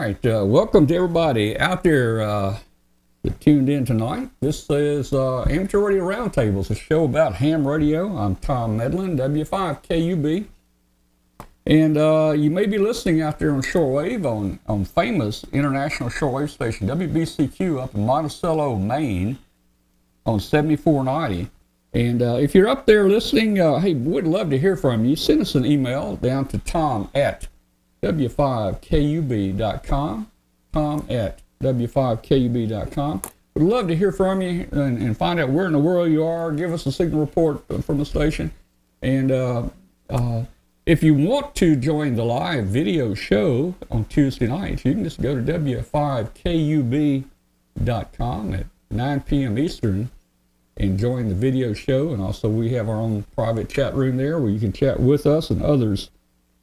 right, welcome to everybody out there that tuned in tonight. This is Amateur Radio Roundtables, a show about ham radio. I'm Tom Medlin, W5KUB. And you may be listening out there on shortwave on famous international shortwave station WBCQ up in Monticello, Maine on 7490. And if you're up there listening, hey, we'd love to hear from you. Send us an email down to tom@w5kub.com, tom@w5kub.com. We'd love to hear from you and find out where in the world you are. Give us a signal report from the station. And if you want to join the live video show on Tuesday nights, you can just go to w5kub.com at 9 p.m. Eastern and join the video show. And also we have our own private chat room there where you can chat with us and others.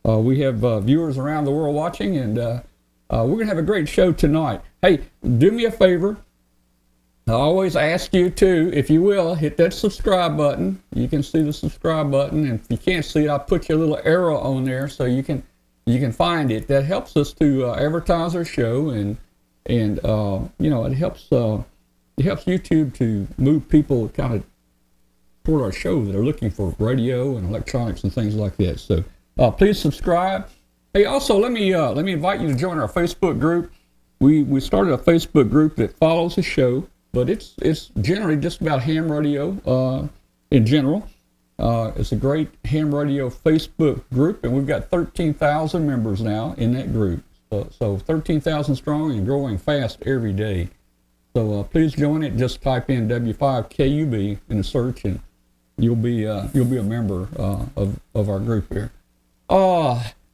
We have viewers around the world watching, and we're going to have a great show tonight. Hey, do me a favor. I always ask you to, if you will, hit that subscribe button. You can see the subscribe button, and if you can't see it, I'll put you a little arrow on there so you can find it. That helps us to advertise our show, and you know, it helps YouTube to move people kind of toward our show that are looking for radio and electronics and things like that. So please subscribe. Hey, also let me invite you to join our Facebook group. We started a Facebook group that follows the show, but it's generally just about ham radio in general. It's a great ham radio Facebook group, and we've got 13,000 members now in that group. So 13,000 strong and growing fast every day. So please join it. Just type in W5KUB in the search, and you'll be a member of our group here.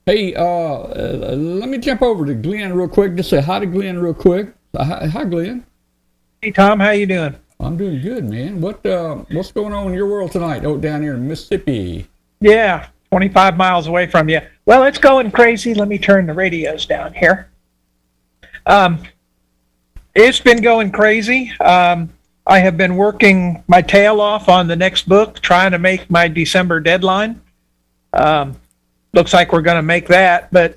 Hey, let me jump over to Glenn real quick. Just say hi to Glenn real quick. Hi, Glenn. Hey, Tom, how you doing? I'm doing good, man. What's going on in your world tonight? Oh, down here in Mississippi. Yeah, 25 miles away from you. Well, it's going crazy. Let me turn the radios down here. It's been going crazy. I have been working my tail off on the next book, trying to make my December deadline. Looks like we're going to make that, but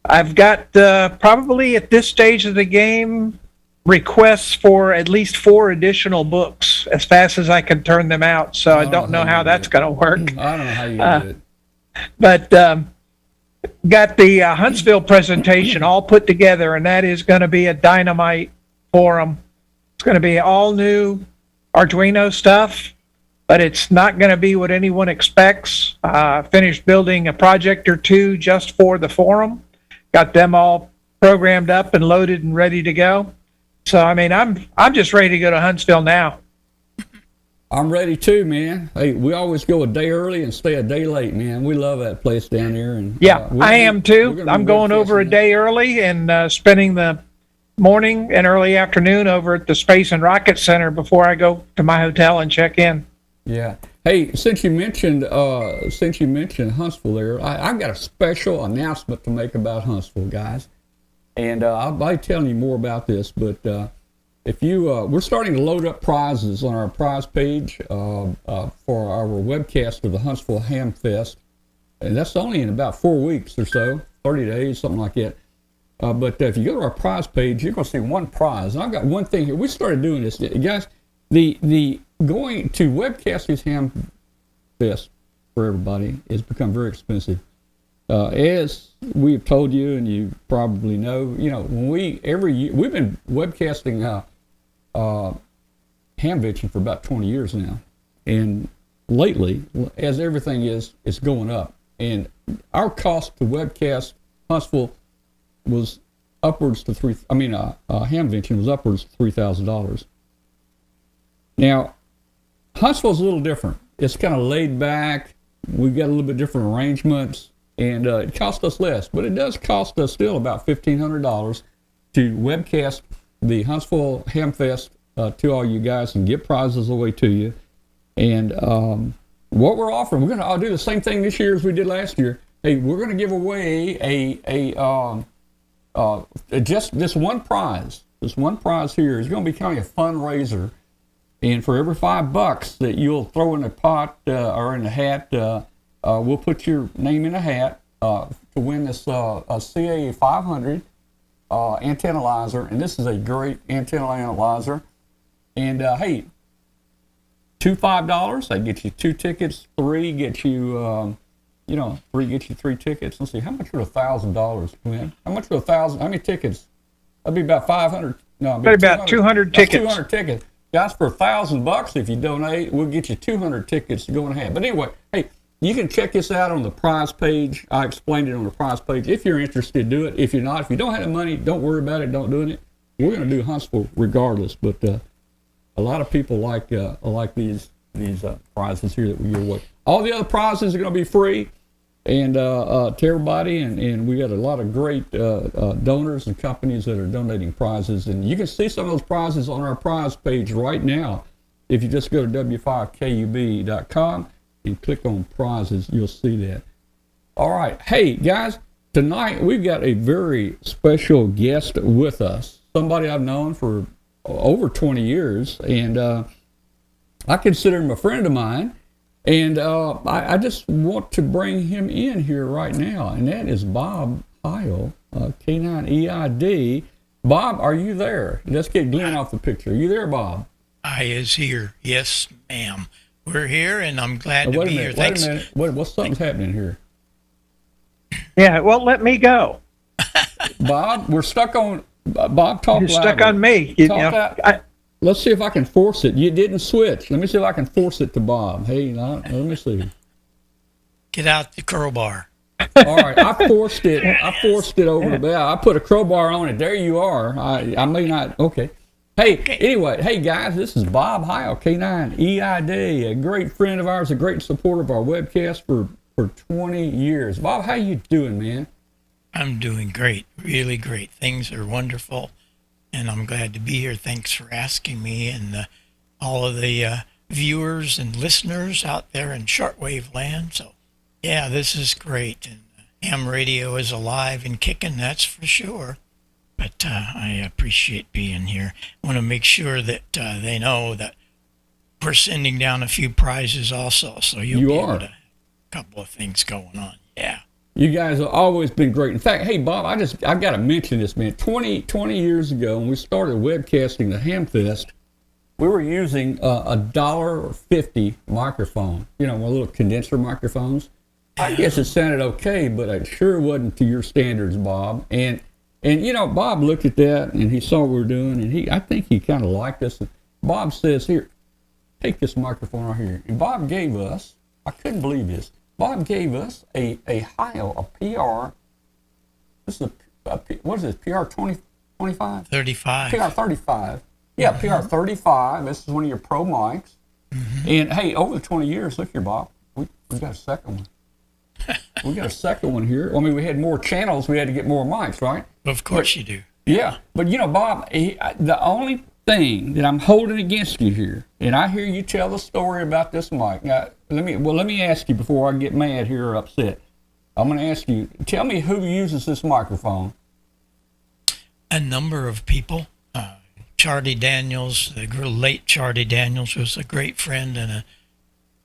I've got probably at this stage of the game requests for at least 4 additional books as fast as I can turn them out. So I don't know how that's going to work. I don't know how you do it. But got the Huntsville presentation all put together, and that is going to be a dynamite forum. It's going to be all new Arduino stuff, but it's not going to be what anyone expects. Finished building a project or two just for the forum. Got them all programmed up and loaded and ready to go. So, I mean, I'm just ready to go to Huntsville now. I'm ready too, man. Hey, we always go a day early and stay a day late, man. We love that place down there. And yeah, I am too. I'm going over a day early and spending the morning and early afternoon over at the Space and Rocket Center before I go to my hotel and check in. Yeah. Hey, since you mentioned Huntsville there, I've got a special announcement to make about Huntsville, guys. And I'll be telling you more about this, but if you, we're starting to load up prizes on our prize page for our webcast of the Huntsville Hamfest, and that's only in about 4 weeks or so, 30 days, something like that. But if you go to our prize page, you're going to see one prize. And I've got one thing here. We started doing this, guys. The going to webcast this Hamfest for everybody has become very expensive. As we've told you, and you probably know, you know, when every year we've been webcasting Hamvention for about 20 years now, and lately, as everything is going up, and our cost to webcast Huntsville was upwards to Hamvention was upwards to $3,000. Now, Huntsville's a little different. It's kind of laid back. We've got a little bit different arrangements. And it cost us less, but it does cost us still about $1,500 to webcast the Huntsville Hamfest to all you guys and get prizes away to you. And what we're offering, I'll do the same thing this year as we did last year. Hey, we're going to give away just this one prize. This one prize here is going to be kind of a fundraiser. And for every $5 that you'll throw in a pot or in a hat, we'll put your name in a hat to win this CA 500 antennalyzer, and this is a great antenna analyzer. And hey, $2 $5, that gets you 2 tickets. 3 gets you, 3 gets you 3 tickets. Let's see, how much would $1,000 win? How much would 1,000? How many tickets? That'd be about 500. No, That'd be about 200 tickets. 200 tickets. Guys, for $1,000, if you donate, we'll get you 200 tickets to go and have. But anyway, hey, you can check this out on the prize page. I explained it on the prize page. If you're interested, do it. If you're not, if you don't have the money, don't worry about it. Don't do it. We're going to do Huntsville regardless. But a lot of people like these prizes here that we give away. All the other prizes are going to be free, and to everybody. And we got a lot of great donors and companies that are donating prizes. And you can see some of those prizes on our prize page right now. If you just go to w5kub.com. and click on prizes, you'll see that. All right. Hey, guys, tonight we've got a very special guest with us, somebody I've known for over 20 years, and I consider him a friend of mine, and I just want to bring him in here right now, and that is Bob Heil, K9EID. Bob, are you there? Let's get Glenn off the picture. Are you there, Bob? I is here. Yes, ma'am. We're here, and I'm glad to be here. Thanks. Wait a minute. What's something's happening here? Yeah, it won't let me go. Bob, we're stuck on. Bob, talk You're louder. stuck on me. Let's see if I can force it. You didn't switch. Let me see if I can force it to Bob. Hey, let me see. Get out the crowbar. All right, I forced it. I forced it over the bell. I put a crowbar on it. There you are. I may not. Okay. Hey, anyway, hey guys, this is Bob Heil, K9EID, a great friend of ours, a great supporter of our webcast for 20 years. Bob, how you doing, man? I'm doing great, really great. Things are wonderful, and I'm glad to be here. Thanks for asking me, and all of the viewers and listeners out there in shortwave land. So, yeah, this is great, and ham radio is alive and kicking, that's for sure. But I appreciate being here. I want to make sure that they know that we're sending down a few prizes also, so you'll be able to have a couple of things going on. Yeah. You guys have always been great. In fact, hey, Bob, I got to mention this, man. 20 years ago, when we started webcasting the Hamfest, we were using a $1.50 microphone, one of the little condenser microphones. I guess it sounded okay, but it sure wasn't to your standards, Bob. And Bob looked at that, and he saw what we were doing, and I think he kind of liked us. And Bob says, here, take this microphone right here. And Bob gave us, I couldn't believe this, Bob gave us a Heil, a PR, this is what is this, PR 2025? 35. PR 35. Yeah, PR 35. This is one of your pro mics. Mm-hmm. And, hey, over the 20 years, look here, Bob, we got a second one. We got a second one here. I mean, we had more channels. We had to get more mics, right? Of course you do. Yeah. But, Bob, the only thing that I'm holding against you here, and I hear you tell the story about this mic. Now, let me ask you before I get mad here or upset. I'm going to ask you, tell me who uses this microphone. A number of people. Charlie Daniels, the late Charlie Daniels, was a great friend, and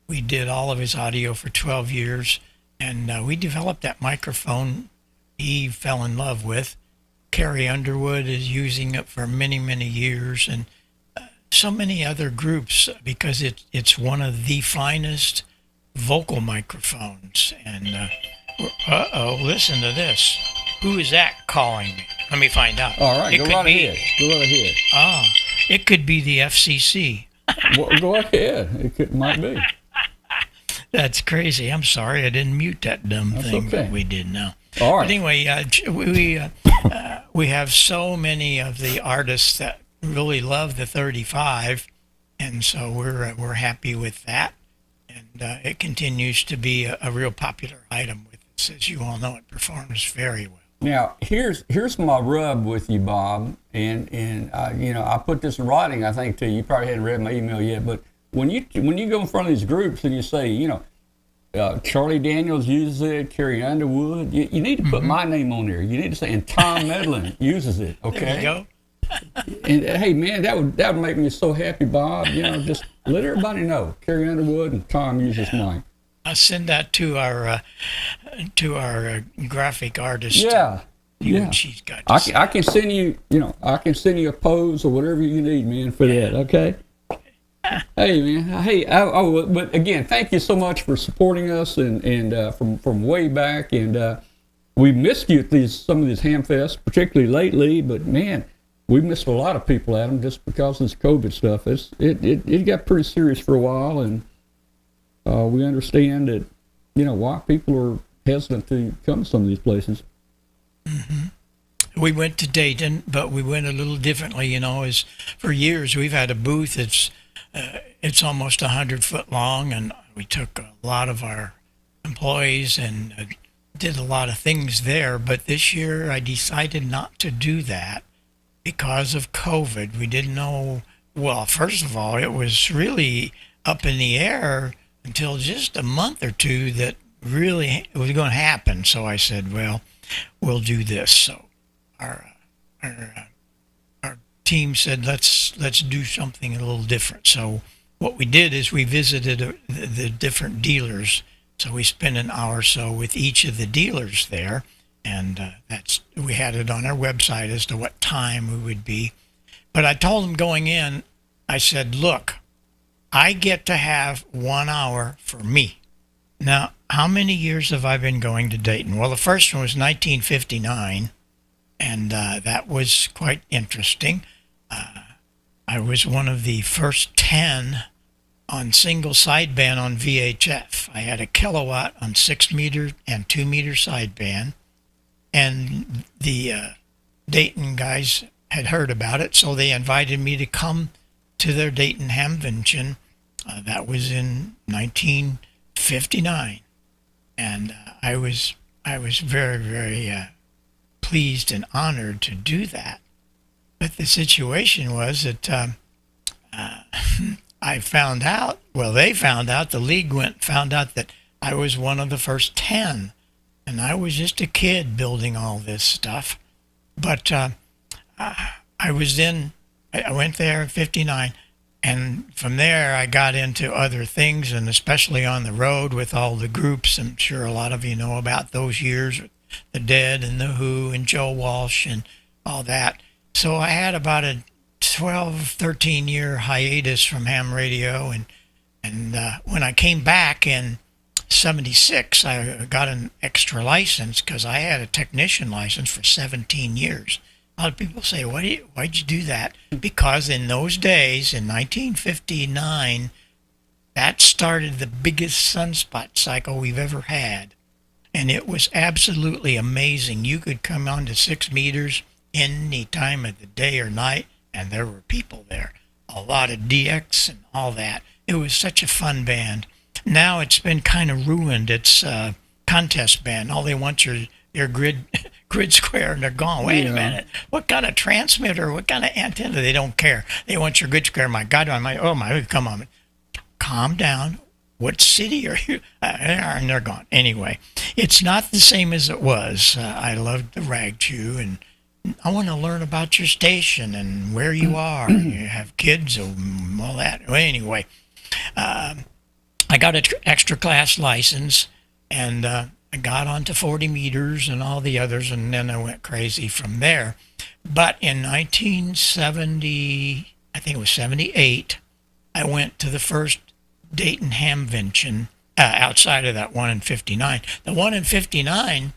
we did all of his audio for 12 years. And we developed that microphone he fell in love with. Carrie Underwood is using it for many, many years, and so many other groups, because it's one of the finest vocal microphones. And listen to this. Who is that calling me? Let me find out. All right, go right ahead. Go right ahead. It could be the FCC. Well, go ahead. It might be. That's crazy. I'm sorry, I didn't mute that dumb thing. Okay. But we did now. All right. But anyway, we have so many of the artists that really love the 35, and so we're happy with that. And it continues to be a real popular item with us. As you all know, it performs very well. Now, here's my rub with you, Bob, and I put this in writing, I think, to you. You probably hadn't read my email yet, but when you go in front of these groups and you say, Charlie Daniels uses it, Carrie Underwood, you need to put my name on there. You need to say, and Tom Medlin uses it, okay? There you go. And hey, man, that would make me so happy, Bob. Just let everybody know. Carrie Underwood and Tom uses mine. I'll send that to our graphic artist. Yeah. Yeah. She's got to I say. can, I can send you, I can send you a pose or whatever you need, man, for that. Okay. Hey, man. Hey, but again, thank you so much for supporting us and from way back. And we missed you at some of these hamfests, particularly lately. But man, we missed a lot of people at them just because of this COVID stuff. It got pretty serious for a while, and we understand that why people are hesitant to come to some of these places. We went to Dayton, but we went a little differently. As for years we've had a booth it's almost 100 foot long, and we took a lot of our employees and did a lot of things there. But this year I decided not to do that because of COVID. We didn't know. Well, first of all, it was really up in the air until just a month or two that really it was going to happen. So I said, well, we'll do this. So our team said, let's do something a little different. So what we did is we visited the different dealers. So we spent an hour or so with each of the dealers there, and we had it on our website as to what time we would be. But I told them going in, I said, look, I get to have 1 hour for me. Now, how many years have I been going to Dayton? Well, the first one was 1959, and that was quite interesting. I was one of the first 10 on single sideband on VHF. I had a kilowatt on 6 meter and 2 meter sideband, and the Dayton guys had heard about it, so they invited me to come to their Dayton Hamvention. That was in 1959, and I was very, very pleased and honored to do that. But the situation was that I found out, they found out, the league found out that I was one of the first 10, and I was just a kid building all this stuff. But I went there in 59, and from there I got into other things, and especially on the road with all the groups. I'm sure a lot of you know about those years, the Dead and the Who and Joe Walsh and all that. So I had about a 13-year hiatus from ham radio, and when I came back in 76, I got an extra license because I had a technician license for 17 years. A lot of people say, why'd you do that? Because in those days, in 1959, that started the biggest sunspot cycle we've ever had. And it was absolutely amazing. You could come on to 6 meters any time of the day or night, and there were people there. A lot of DX and all that. It was such a fun band. Now it's been kind of ruined. It's a contest band. All they want your grid square, and they're gone. Wait a minute. What kind of transmitter? What kind of antenna? They don't care. They want your grid square. My God, come on. Calm down. What city are you? And they're gone. Anyway, it's not the same as it was. I loved the Rag Chew, and I want to learn about your station and where you are. You have kids and all that. Well, anyway, I got an extra class license, and I got onto 40 meters and all the others, and then I went crazy from there. But in 1970, I think it was 78, I went to the first Dayton Hamvention outside of that one in 59. The one in 59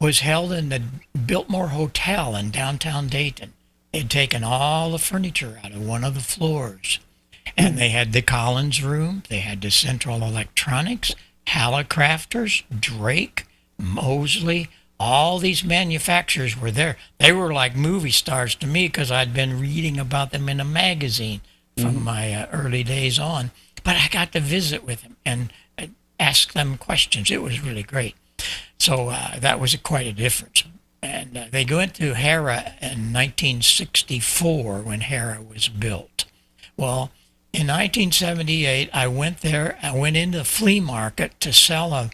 was held in the Biltmore Hotel in downtown Dayton. They'd taken all the furniture out of one of the floors. And they had the Collins room, they had the Central Electronics, Hallicrafters, Drake, Mosley, all these manufacturers were there. They were like movie stars to me because I'd been reading about them in a magazine from my early days on. But I got to visit with them and ask them questions. It was really great. So that was quite a difference. And they went to Hera in 1964 when Hera was built. Well, in 1978, I went there. I went into the flea market to sell a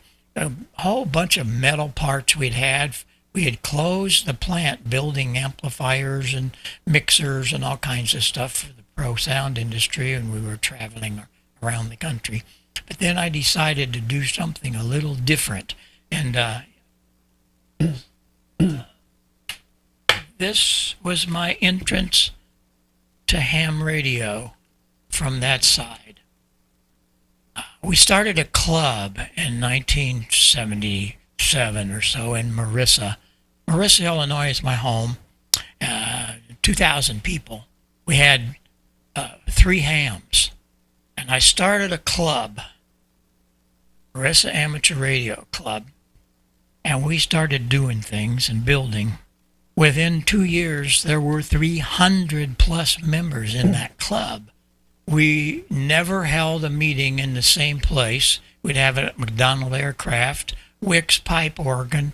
whole bunch of metal parts we'd had. We had closed the plant building amplifiers and mixers and all kinds of stuff for the pro sound industry, and we were traveling around the country. But then I decided to do something a little different. And this was my entrance to ham radio from that side. We started a club in 1977 or so in Marissa. Marissa, Illinois is my home. 2,000 people. We had 3 hams. And I started a club, Marissa Amateur Radio Club. And we started doing things and building. Within 2 years, there were 300 plus members in that club. We never held a meeting in the same place. We'd have it at McDonnell Aircraft, Wicks Pipe Organ,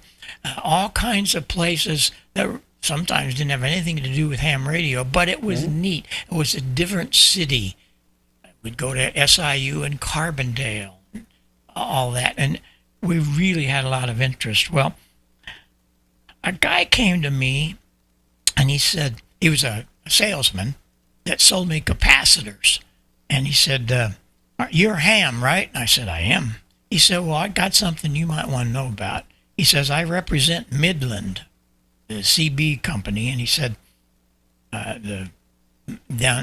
all kinds of places that sometimes didn't have anything to do with ham radio, but it was neat. It was a different city. We'd go to SIU and Carbondale, all that, and we really had a lot of interest. Well, a guy came to me, and he said, he was a salesman that sold me capacitors. And he said, you're ham, right? And I said, I am. He said, well, I got something you might want to know about. He says, I represent Midland, the CB company. And he said, down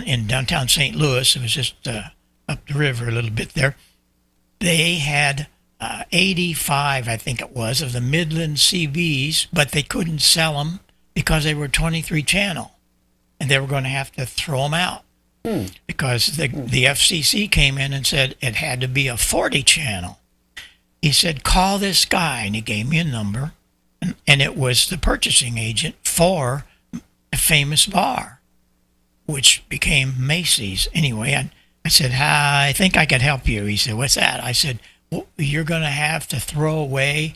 in downtown St. Louis, it was just up the river a little bit there, they had 85, I think it was, of the Midland CBs, but they couldn't sell them because they were 23 channel. And they were going to have to throw them out because the FCC came in and said it had to be a 40 channel. He said, call this guy, and he gave me a number, and it was the purchasing agent for a famous bar, which became Macy's. Anyway, I said, I think I could help you. He said, what's that? I said, well, you're going to have to throw away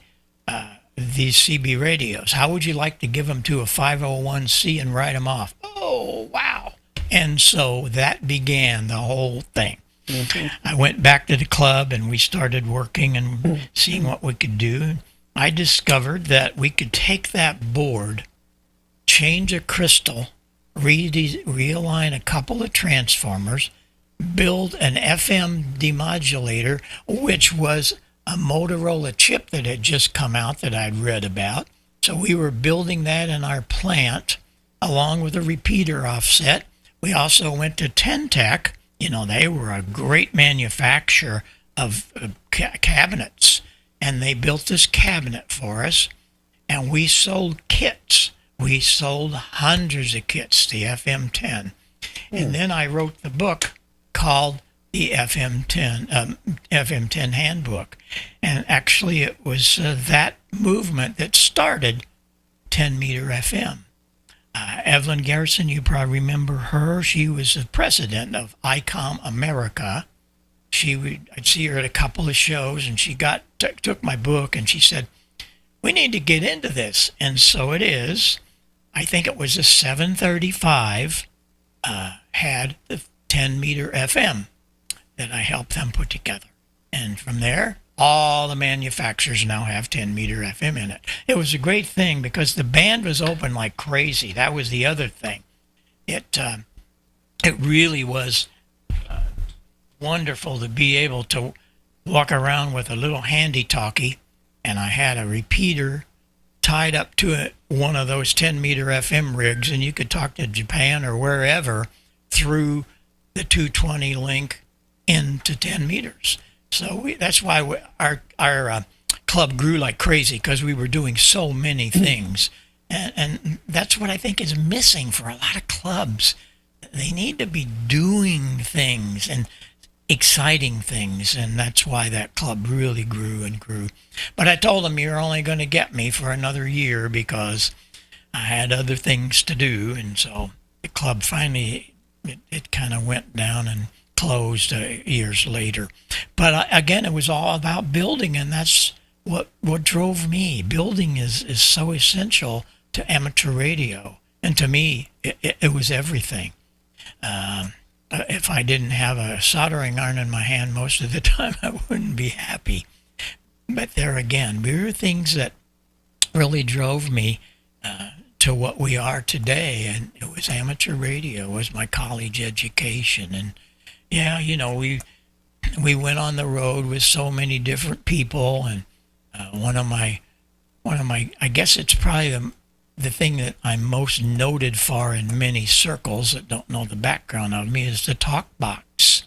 these CB radios. How would you like to give them to a 501c and write them off? Oh, wow. And so that began the whole thing. I went back to the club and we started working and seeing what we could do. I discovered that we could take that board, change a crystal, realign a couple of transformers, build an FM demodulator, which was a Motorola chip that had just come out that I'd read about. So we were building that in our plant along with a repeater offset. We also went to Tentec. You know, they were a great manufacturer of cabinets, and they built this cabinet for us, and we sold kits. We sold hundreds of kits, the FM10. And then I wrote the book called the FM10 Handbook. And actually it was that movement that started 10 meter FM. Evelyn Garrison, you probably remember her. She was the president of Icom America. I'd see her at a couple of shows, and she took my book and she said, we need to get into this. And so it is. I think it was a 735 had the 10 meter FM that I helped them put together. And from there, all the manufacturers now have 10 meter FM in it. It was a great thing because the band was open like crazy. That was the other thing. It really was wonderful to be able to walk around with a little handy talkie, and I had a repeater tied up to one of those 10 meter FM rigs, and you could talk to Japan or wherever through the 220 link into 10 meters. So that's why our club grew like crazy, because we were doing so many things. And that's what I think is missing for a lot of clubs. They need to be doing things and exciting things, and that's why that club really grew and grew. But I told them, you're only going to get me for another year because I had other things to do. And so the club finally, it kind of went down and closed years later. But again, it was all about building, and that's what drove me. Building is so essential to amateur radio, and to me, it was everything. If I didn't have a soldering iron in my hand most of the time, I wouldn't be happy. But there again, there were things that really drove me to what we are today, and it was amateur radio. It was my college education, and yeah, you know, we went on the road with so many different people, and one of my I guess it's probably the thing that I'm most noted for in many circles that don't know the background of me is the talk box.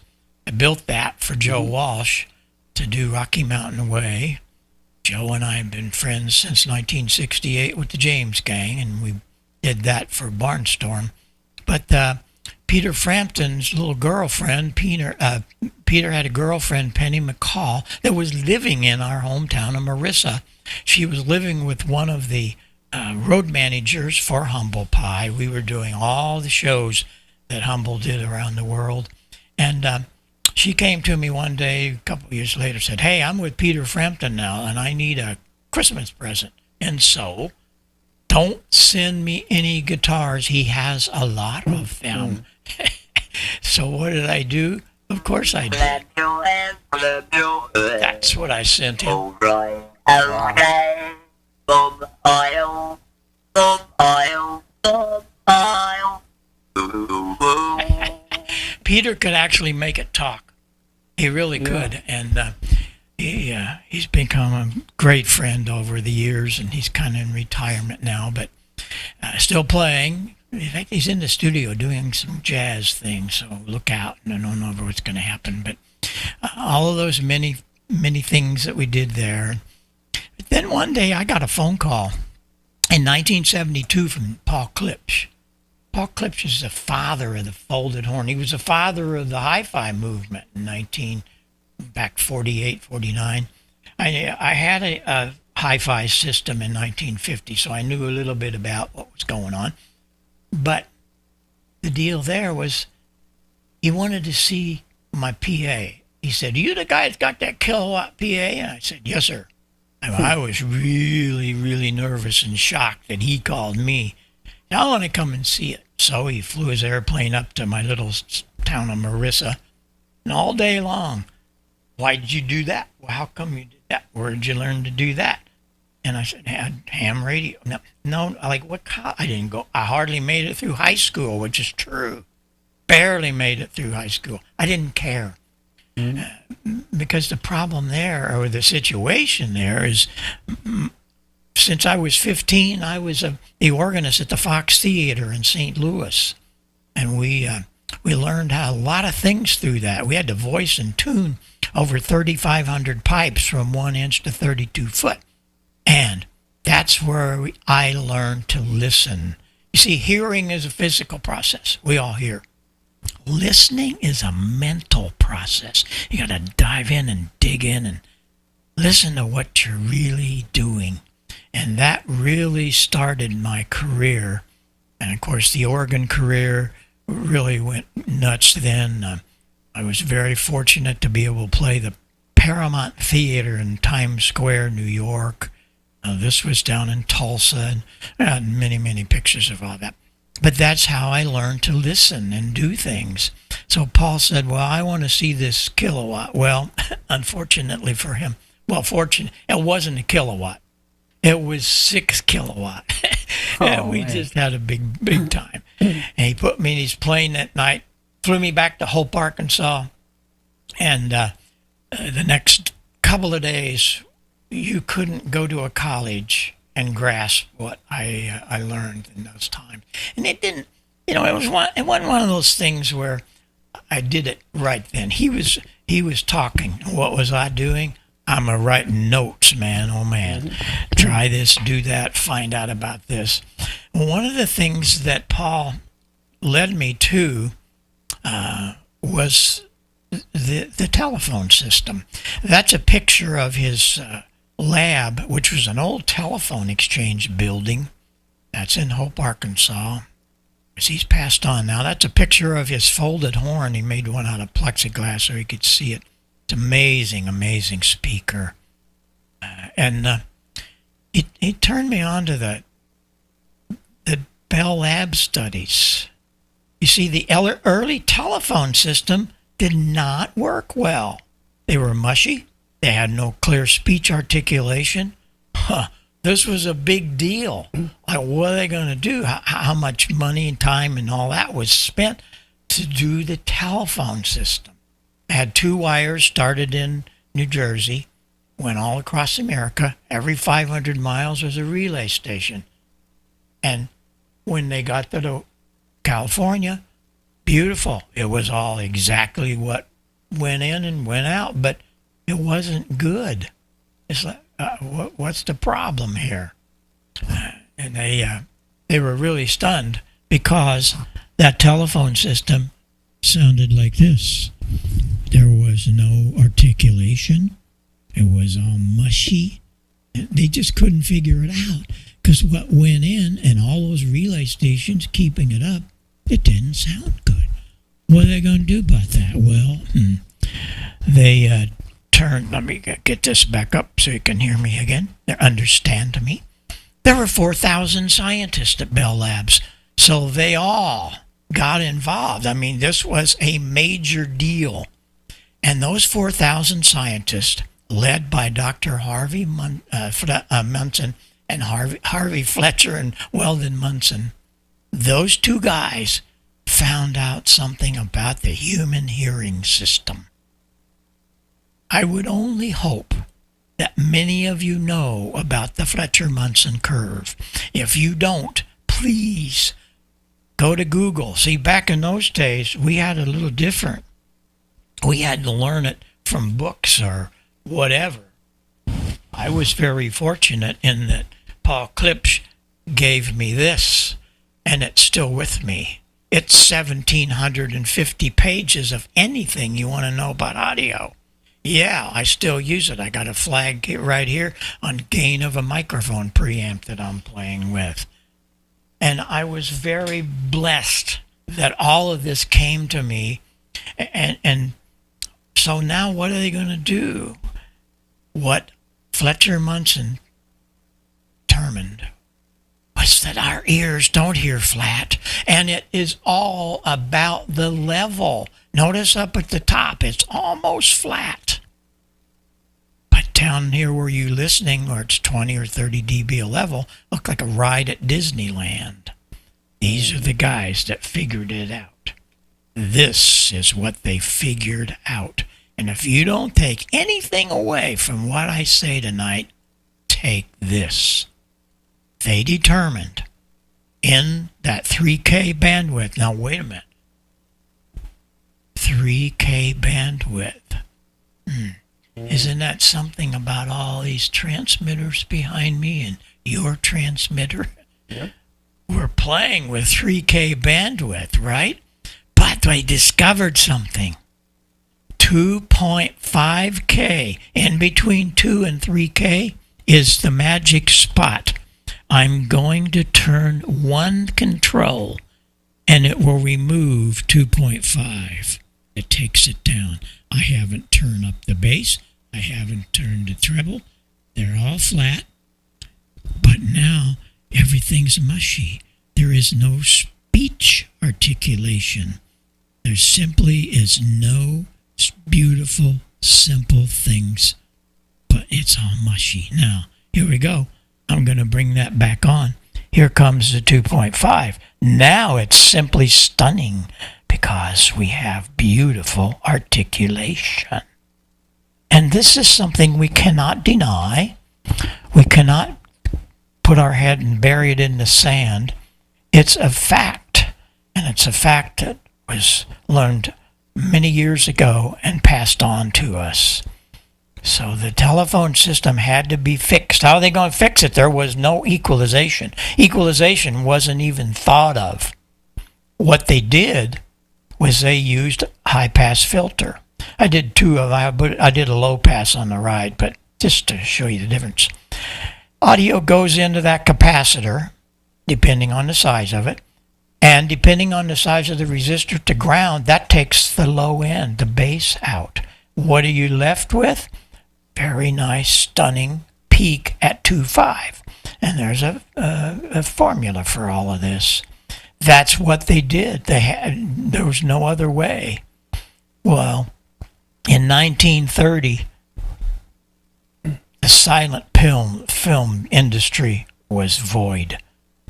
I built that for Joe Walsh to do Rocky Mountain Way. Joe and I have been friends since 1968 with the James Gang, and we did that for Barnstorm. But Peter Frampton's little girlfriend, Peter had a girlfriend, Penny McCall, that was living in our hometown of Marissa. She was living with one of the road managers for Humble Pie. We were doing all the shows that Humble did around the world. And she came to me one day, a couple of years later, said, "Hey, I'm with Peter Frampton now, and I need a Christmas present. And so, don't send me any guitars. He has a lot of them." So what did I do? Of course I did. That's what I sent him. Bob Heil, Bob Heil, Bob Heil. Peter could actually make it talk. He really could, and he's become a great friend over the years, and he's kind of in retirement now, but still playing. In fact, he's in the studio doing some jazz things, so look out. I don't know what's going to happen, but all of those many things that we did there. But then one day I got a phone call in 1972 from Paul Klipsch. Paul Klipsch is the father of the folded horn. He was the father of the hi-fi movement in back 48, 49. I had a hi-fi system in 1950, so I knew a little bit about what was going on. But the deal there was he wanted to see my PA. He said, "You the guy that's got that kilowatt PA?" And I said, "Yes, sir." I was really, really nervous and shocked that he called me. "I want to come and see it." So he flew his airplane up to my little town of Marissa, and all day long, "Why did you do that? Well, how come you did that? Where did you learn to do that?" And I said, "Ham radio." No, like what? I didn't go. I hardly made it through high school, which is true. Barely made it through high school. I didn't care. Because the problem there, or the situation there, is since I was 15, I was the organist at the Fox Theater in St. Louis, and we learned how a lot of things through that. We had to voice and tune over 3,500 pipes from 1 inch to 32 foot, and that's where I learned to listen. You see, hearing is a physical process. We all hear. Listening is a mental process. You got to dive in and dig in and listen to what you're really doing. And that really started my career. And of course, the organ career really went nuts then. I was very fortunate to be able to play the Paramount Theater in Times Square, New York. This was down in Tulsa, and I had many, many pictures of all that. But that's how I learned to listen and do things. So Paul said, "Well, I want to see this kilowatt." Well, unfortunately for him, it wasn't a kilowatt. It was 6 kilowatt. And we just had a big time. And he put me in his plane that night, flew me back to Hope, Arkansas. And the next couple of days, you couldn't go to a college and grasp what I learned in those times. And it didn't, it wasn't one of those things where I did it right then. He was talking. What was I doing? I'm writing notes, man. Oh, man. Try this, do that, find out about this. One of the things that Paul led me to was the telephone system. That's a picture of his lab, which was an old telephone exchange building. That's in Hope, Arkansas. He's passed on now. That's a picture of his folded horn. He made one out of plexiglass so he could see it. It's amazing, amazing speaker. And he turned me on to the Bell Lab studies. You see, the early telephone system did not work well. They were mushy. They had no clear speech articulation. This was a big deal. Like, what are they going to do? How much money and time and all that was spent to do the telephone system? They had 2 wires, started in New Jersey, went all across America. Every 500 miles was a relay station. And when they got to California, beautiful. It was all exactly what went in and went out, but it wasn't good. It's like, what's the problem here? And they were really stunned because that telephone system sounded like this. There was no articulation. It was all mushy. They just couldn't figure it out because what went in and all those relay stations keeping it up, it didn't sound good. What are they going to do about that? Well, they turned, let me get this back up so you can hear me again, understand me. There were 4,000 scientists at Bell Labs, so they all got involved. I mean, this was a major deal. And those 4,000 scientists, led by Dr. Harvey Munson and Harvey Fletcher and Weldon Munson, those two guys found out something about the human hearing system. I would only hope that many of you know about the Fletcher-Munson curve. If you don't, please go to Google. See, back in those days, we had a little different. We had to learn it from books or whatever. I was very fortunate in that Paul Klipsch gave me this, and it's still with me. It's 1,750 pages of anything you want to know about audio. Yeah, I still use it. I got a flag right here on gain of a microphone preamp that I'm playing with. And I was very blessed that all of this came to me. And so now what are they going to do? What Fletcher Munson determined was that our ears don't hear flat, and it is all about the level. Notice up at the top, it's almost flat. But down here where you're listening, where it's 20 or 30 dB a level, look like a ride at Disneyland. These are the guys that figured it out. This is what they figured out. And if you don't take anything away from what I say tonight, take this. They determined in that 3K bandwidth. Now, wait a minute. 3K bandwidth. Isn't that something about all these transmitters behind me and your transmitter? Yep. We're playing with 3K bandwidth, right? But they discovered something. 2.5K, in between 2 and 3K, is the magic spot. I'm going to turn one control and it will remove 2.5. It takes it down. I haven't turned up the bass. I haven't turned the treble. They're all flat. But now everything's mushy. There is no speech articulation. There simply is no beautiful, simple things, but it's all mushy. Now, here we go. I'm going to bring that back on. Here comes the 2.5. Now it's simply stunning because we have beautiful articulation. And this is something we cannot deny. We cannot put our head and bury it in the sand. It's a fact, and it's a fact that was learned many years ago and passed on to us. So the telephone system had to be fixed. How are they going to fix it? There was no equalization. Equalization wasn't even thought of. What they did was they used high-pass filter. I did I did a low-pass on the ride, but just to show you the difference. Audio goes into that capacitor, depending on the size of it, and depending on the size of the resistor to ground, that takes the low end, the bass out. What are you left with? Very nice, stunning peak at 2.5. And there's a formula for all of this. That's what they did. There was no other way. Well, in 1930, the silent film industry was void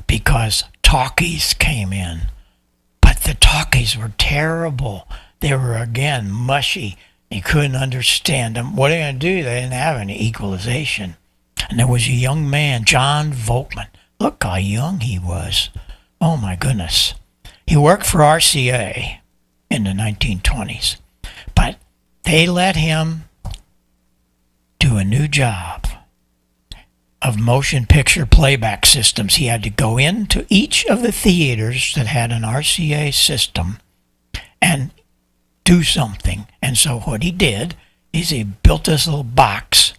because talkies came in. But the talkies were terrible. They were, again, mushy. You couldn't understand them. What are they going to do? They didn't have any equalization. And there was a young man, John Volkman. Look how young he was. Oh my goodness. He worked for RCA in the 1920s, but they let him do a new job of motion picture playback systems. He had to go into each of the theaters that had an RCA system and do something. And so what he did is he built this little box,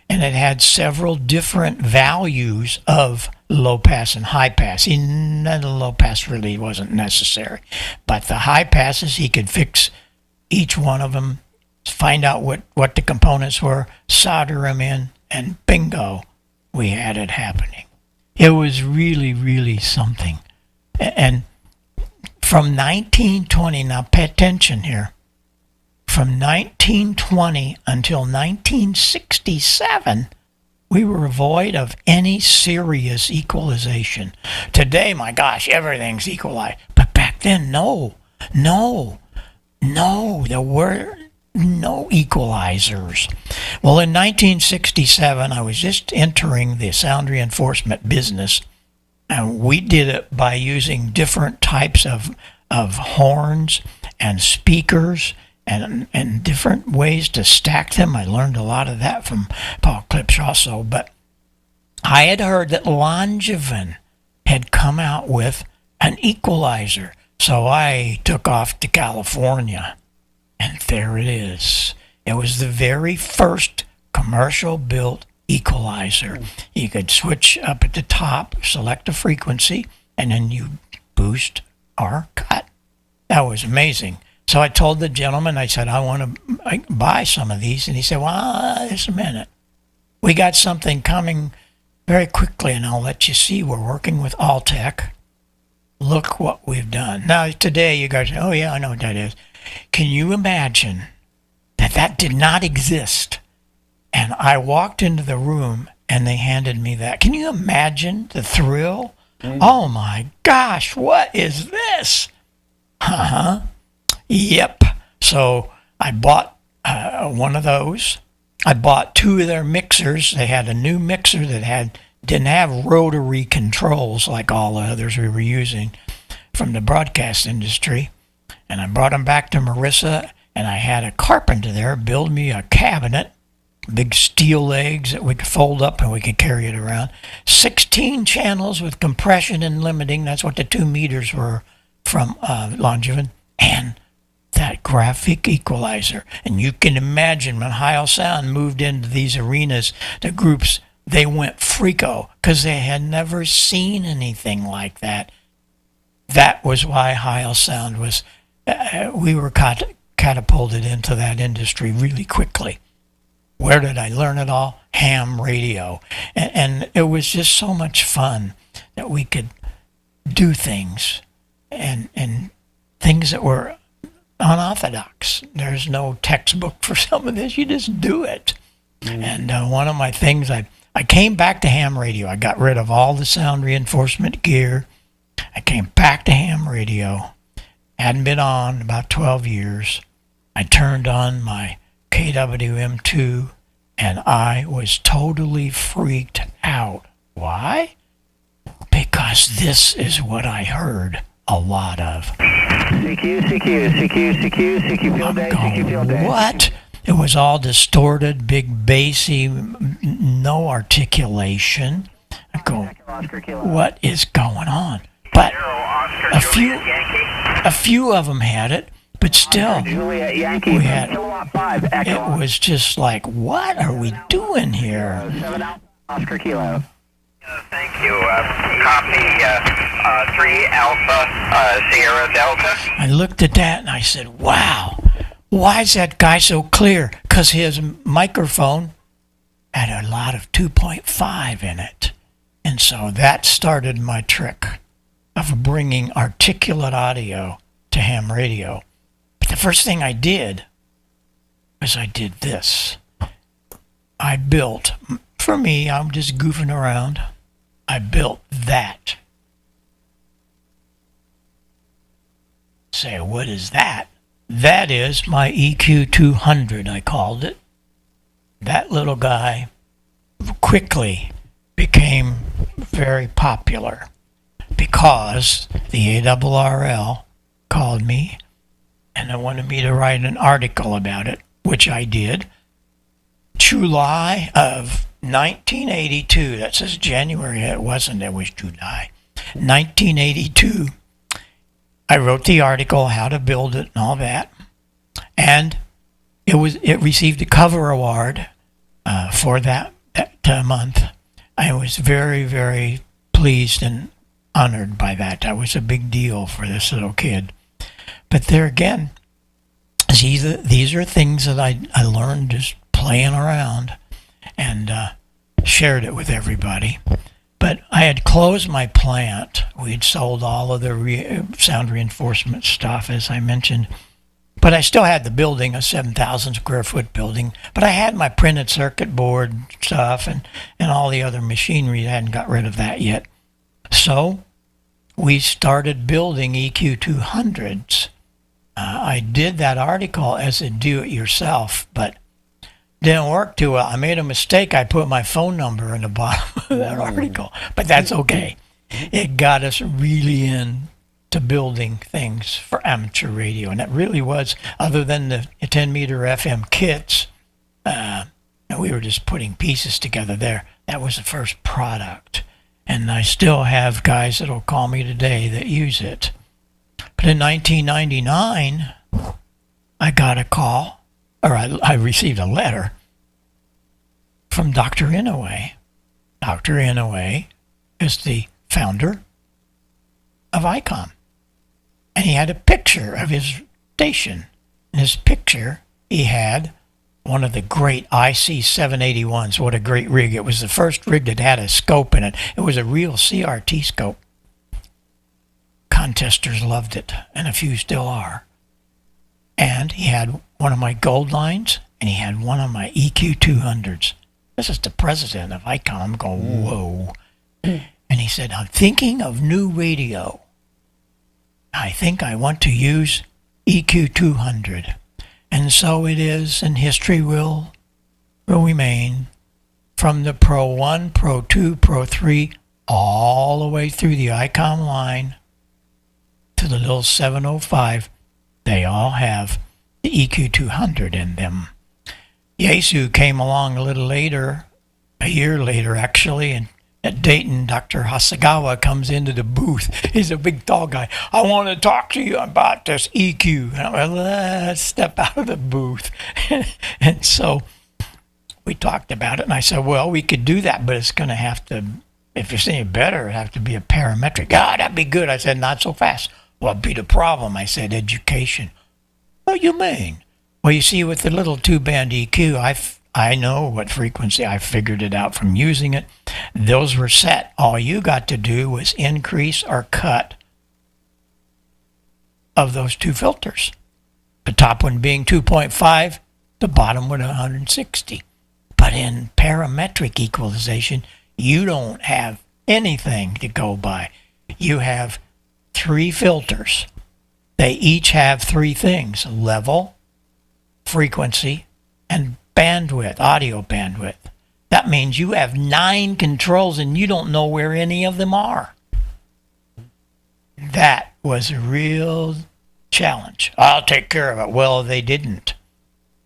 and it had several different values of low pass and high pass. The low pass really wasn't necessary, but the high passes, he could fix each one of them, find out what the components were, solder them in, and bingo, we had it happening. It was really, really something. And from 1920, now pay attention here, from 1920 until 1967, we were void of any serious equalization. Today, my gosh, everything's equalized. But back then, no, there were no equalizers. Well, in 1967, I was just entering the sound reinforcement business, and we did it by using different types of horns and speakers and different ways to stack them. I learned a lot of that from Paul Klipsch also, but I had heard that Langevin had come out with an equalizer, so I took off to California, and there it is. It was the very first commercial-built equalizer. You could switch up at the top, select a frequency, and then you boost or cut. That was amazing. So I told the gentleman, I said, I want to buy some of these. And he said, well, just a minute. We got something coming very quickly, and I'll let you see. We're working with Alltech. Look what we've done. Now, today, you guys say, oh, yeah, I know what that is. Can you imagine that did not exist? And I walked into the room, and they handed me that. Can you imagine the thrill? Oh, my gosh, what is this? Uh-huh. Yep. So I bought one of those. I bought two of their mixers. They had a new mixer that didn't have rotary controls like all the others we were using from the broadcast industry. And I brought them back to Marissa, and I had a carpenter there build me a cabinet, big steel legs that we could fold up and we could carry it around. 16 channels with compression and limiting. That's what the 2 meters were from Langevin. And that graphic equalizer. And you can imagine when Heil Sound moved into these arenas, the groups, they went freako because they had never seen anything like that. That was why Heil Sound was, we were catapulted into that industry really quickly. Where did I learn it all? Ham radio. And it was just so much fun that we could do things and things that were unorthodox. There's no textbook for some of this. You just do it. And one of my things, I came back to ham radio. I got rid of all the sound reinforcement gear. I came back to ham radio. Hadn't been on about 12 years. I turned on my KWM2, and I was totally freaked out. Why? Because this is what I heard a lot of. CQ, field day, CQ, field day. What? It was all distorted, big bassy, no articulation. I go, what is going on? But a few of them had it, but still, we had, it was just like, what are we doing here? 7 Oscar Kilo. Thank you. Copy 3 Alpha Sierra Delta. I looked at that and I said, wow, why is that guy so clear? Because his microphone had a lot of 2.5 in it. And so that started my trick of bringing articulate audio to ham radio. But the first thing I did was I did this. I built, for me, I'm just goofing around, I built that. Say, what is that? That is my EQ200, I called it. That little guy quickly became very popular because the ARRL called me and they wanted me to write an article about it, which I did. July of 1982, that says January, it wasn't, it was July. 1982, I wrote the article, how to build it and all that. And it received a cover award for that month. I was very, very pleased and honored by that. That was a big deal for this little kid. But there again, these are things that I learned just playing around and shared it with everybody. But I had closed my plant. We'd sold all of the sound reinforcement stuff, as I mentioned. But I still had the building, a 7,000 square foot building. But I had my printed circuit board stuff and all the other machinery. I hadn't got rid of that yet. So we started building EQ200s. I did that article as a do-it-yourself, but didn't work too well. I made a mistake. I put my phone number in the bottom of that article, but that's okay. It got us really in to building things for amateur radio, and it really was, other than the 10-meter FM kits, we were just putting pieces together there. That was the first product, and I still have guys that'll call me today that use it. But in 1999, I got a call, or I received a letter from Dr. Inouye. Dr. Inouye is the founder of Icom. And he had a picture of his station. In his picture, he had one of the great IC781s. What a great rig. It was the first rig that had a scope in it. It was a real CRT scope. Contesters loved it, and a few still are. And he had one of my gold lines, and he had one of my EQ200s. This is the president of Icom. I'm going, whoa. And he said, I'm thinking of new radio. I think I want to use EQ200. And so it is, and history will remain from the Pro 1, Pro 2, Pro 3, all the way through the Icom line to the little 705. They all have the EQ200 in them. Yaesu came along a little later, a year later actually, and at Dayton, Dr. Hasagawa comes into the booth. He's a big, tall guy. I want to talk to you about this EQ. And I went, let's step out of the booth. And so we talked about it, and I said, well, we could do that, but it's going to have to, if it's any better, it'd have to be a parametric. That'd be good. I said, not so fast. What'd be the problem? I said, education. What do you mean? Well, you see, with the little 2-band EQ, I know what frequency. I figured it out from using it. Those were set. All you got to do was increase or cut of those two filters. The top one being 2.5, the bottom one 160. But in parametric equalization, you don't have anything to go by. You have 3 filters. They each have 3 things: level, frequency, and bandwidth, audio bandwidth. That means you have 9 controls and you don't know where any of them are. That was a real challenge. I'll take care of it. Well, they didn't.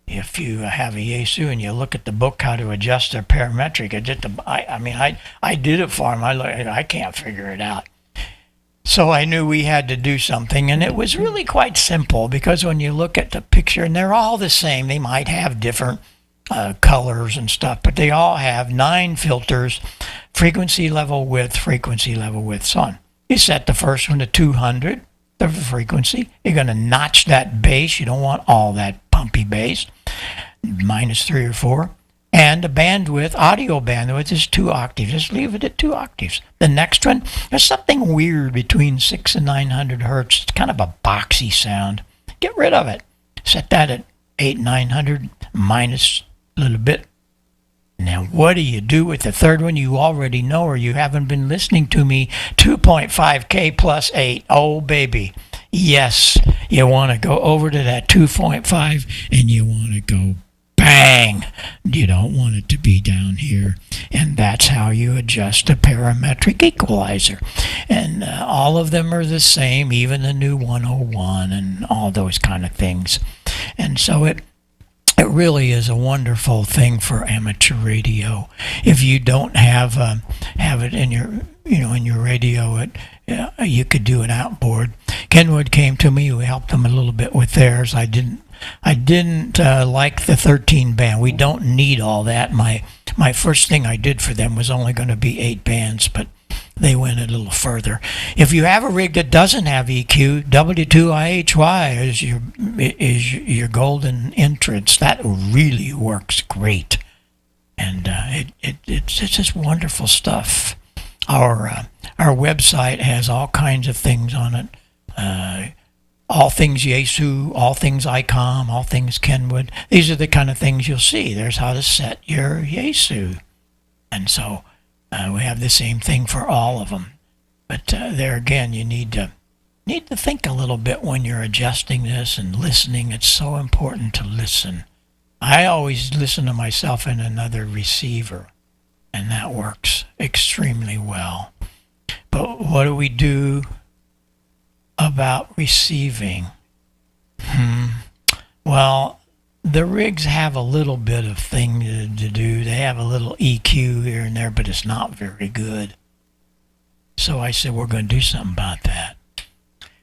If you have a Yaesu and you look at the book, how to adjust their parametric, I did it for them. I can't figure it out. So I knew we had to do something, and it was really quite simple, because when you look at the picture, and they're all the same, they might have different colors and stuff, but they all have 9 filters, frequency level width, so on. You set the first one to 200, the frequency. You're going to notch that bass. You don't want all that pumpy bass, -3 or 4. And the bandwidth, audio bandwidth, is 2 octaves. Just leave it at 2 octaves. The next one, there's something weird between 600 and 900 hertz. It's kind of a boxy sound. Get rid of it. Set that at 800-900 minus a little bit. Now, what do you do with the third one? You already know, or you haven't been listening to me. 2.5K plus 8. Oh, baby. Yes, you want to go over to that 2.5, and you want to go bang. bang, you don't want it to be down here. And that's how you adjust a parametric equalizer. And all of them are the same, even the new 101 and all those kind of things. And so it really is a wonderful thing for amateur radio. If you don't have it in your in your radio, you could do an outboard. Kenwood came to me. We helped them a little bit with theirs. I didn't like the 13 band. We don't need all that. My first thing I did for them was only going to be 8 bands, but they went a little further. If you have a rig that doesn't have EQ, W2IHY is your golden entrance. That really works great, and it's just wonderful stuff. Our website has all kinds of things on it. All things Yaesu, all things Icom, all things Kenwood. These are the kind of things you'll see. There's how to set your Yaesu, and so. We have the same thing for all of them, but there again, you need to think a little bit when you're adjusting this and listening. It's so important to listen. I always listen to myself in another receiver, and that works extremely well. But what do we do about receiving? Well, the rigs have a little bit of thing to do. They have a little EQ here and there, but it's not very good. So I said, we're going to do something about that.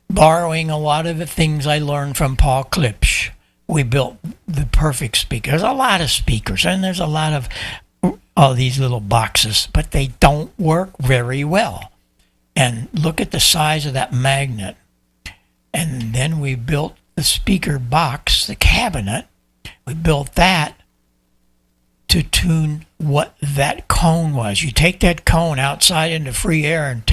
Borrowing a lot of the things I learned from Paul Klipsch, we built the perfect speaker. There's a lot of speakers, and there's a lot of all these little boxes, but they don't work very well. And look at the size of that magnet. And then we built the speaker box, the cabinet. We built that to tune what that cone was. You take that cone outside into free air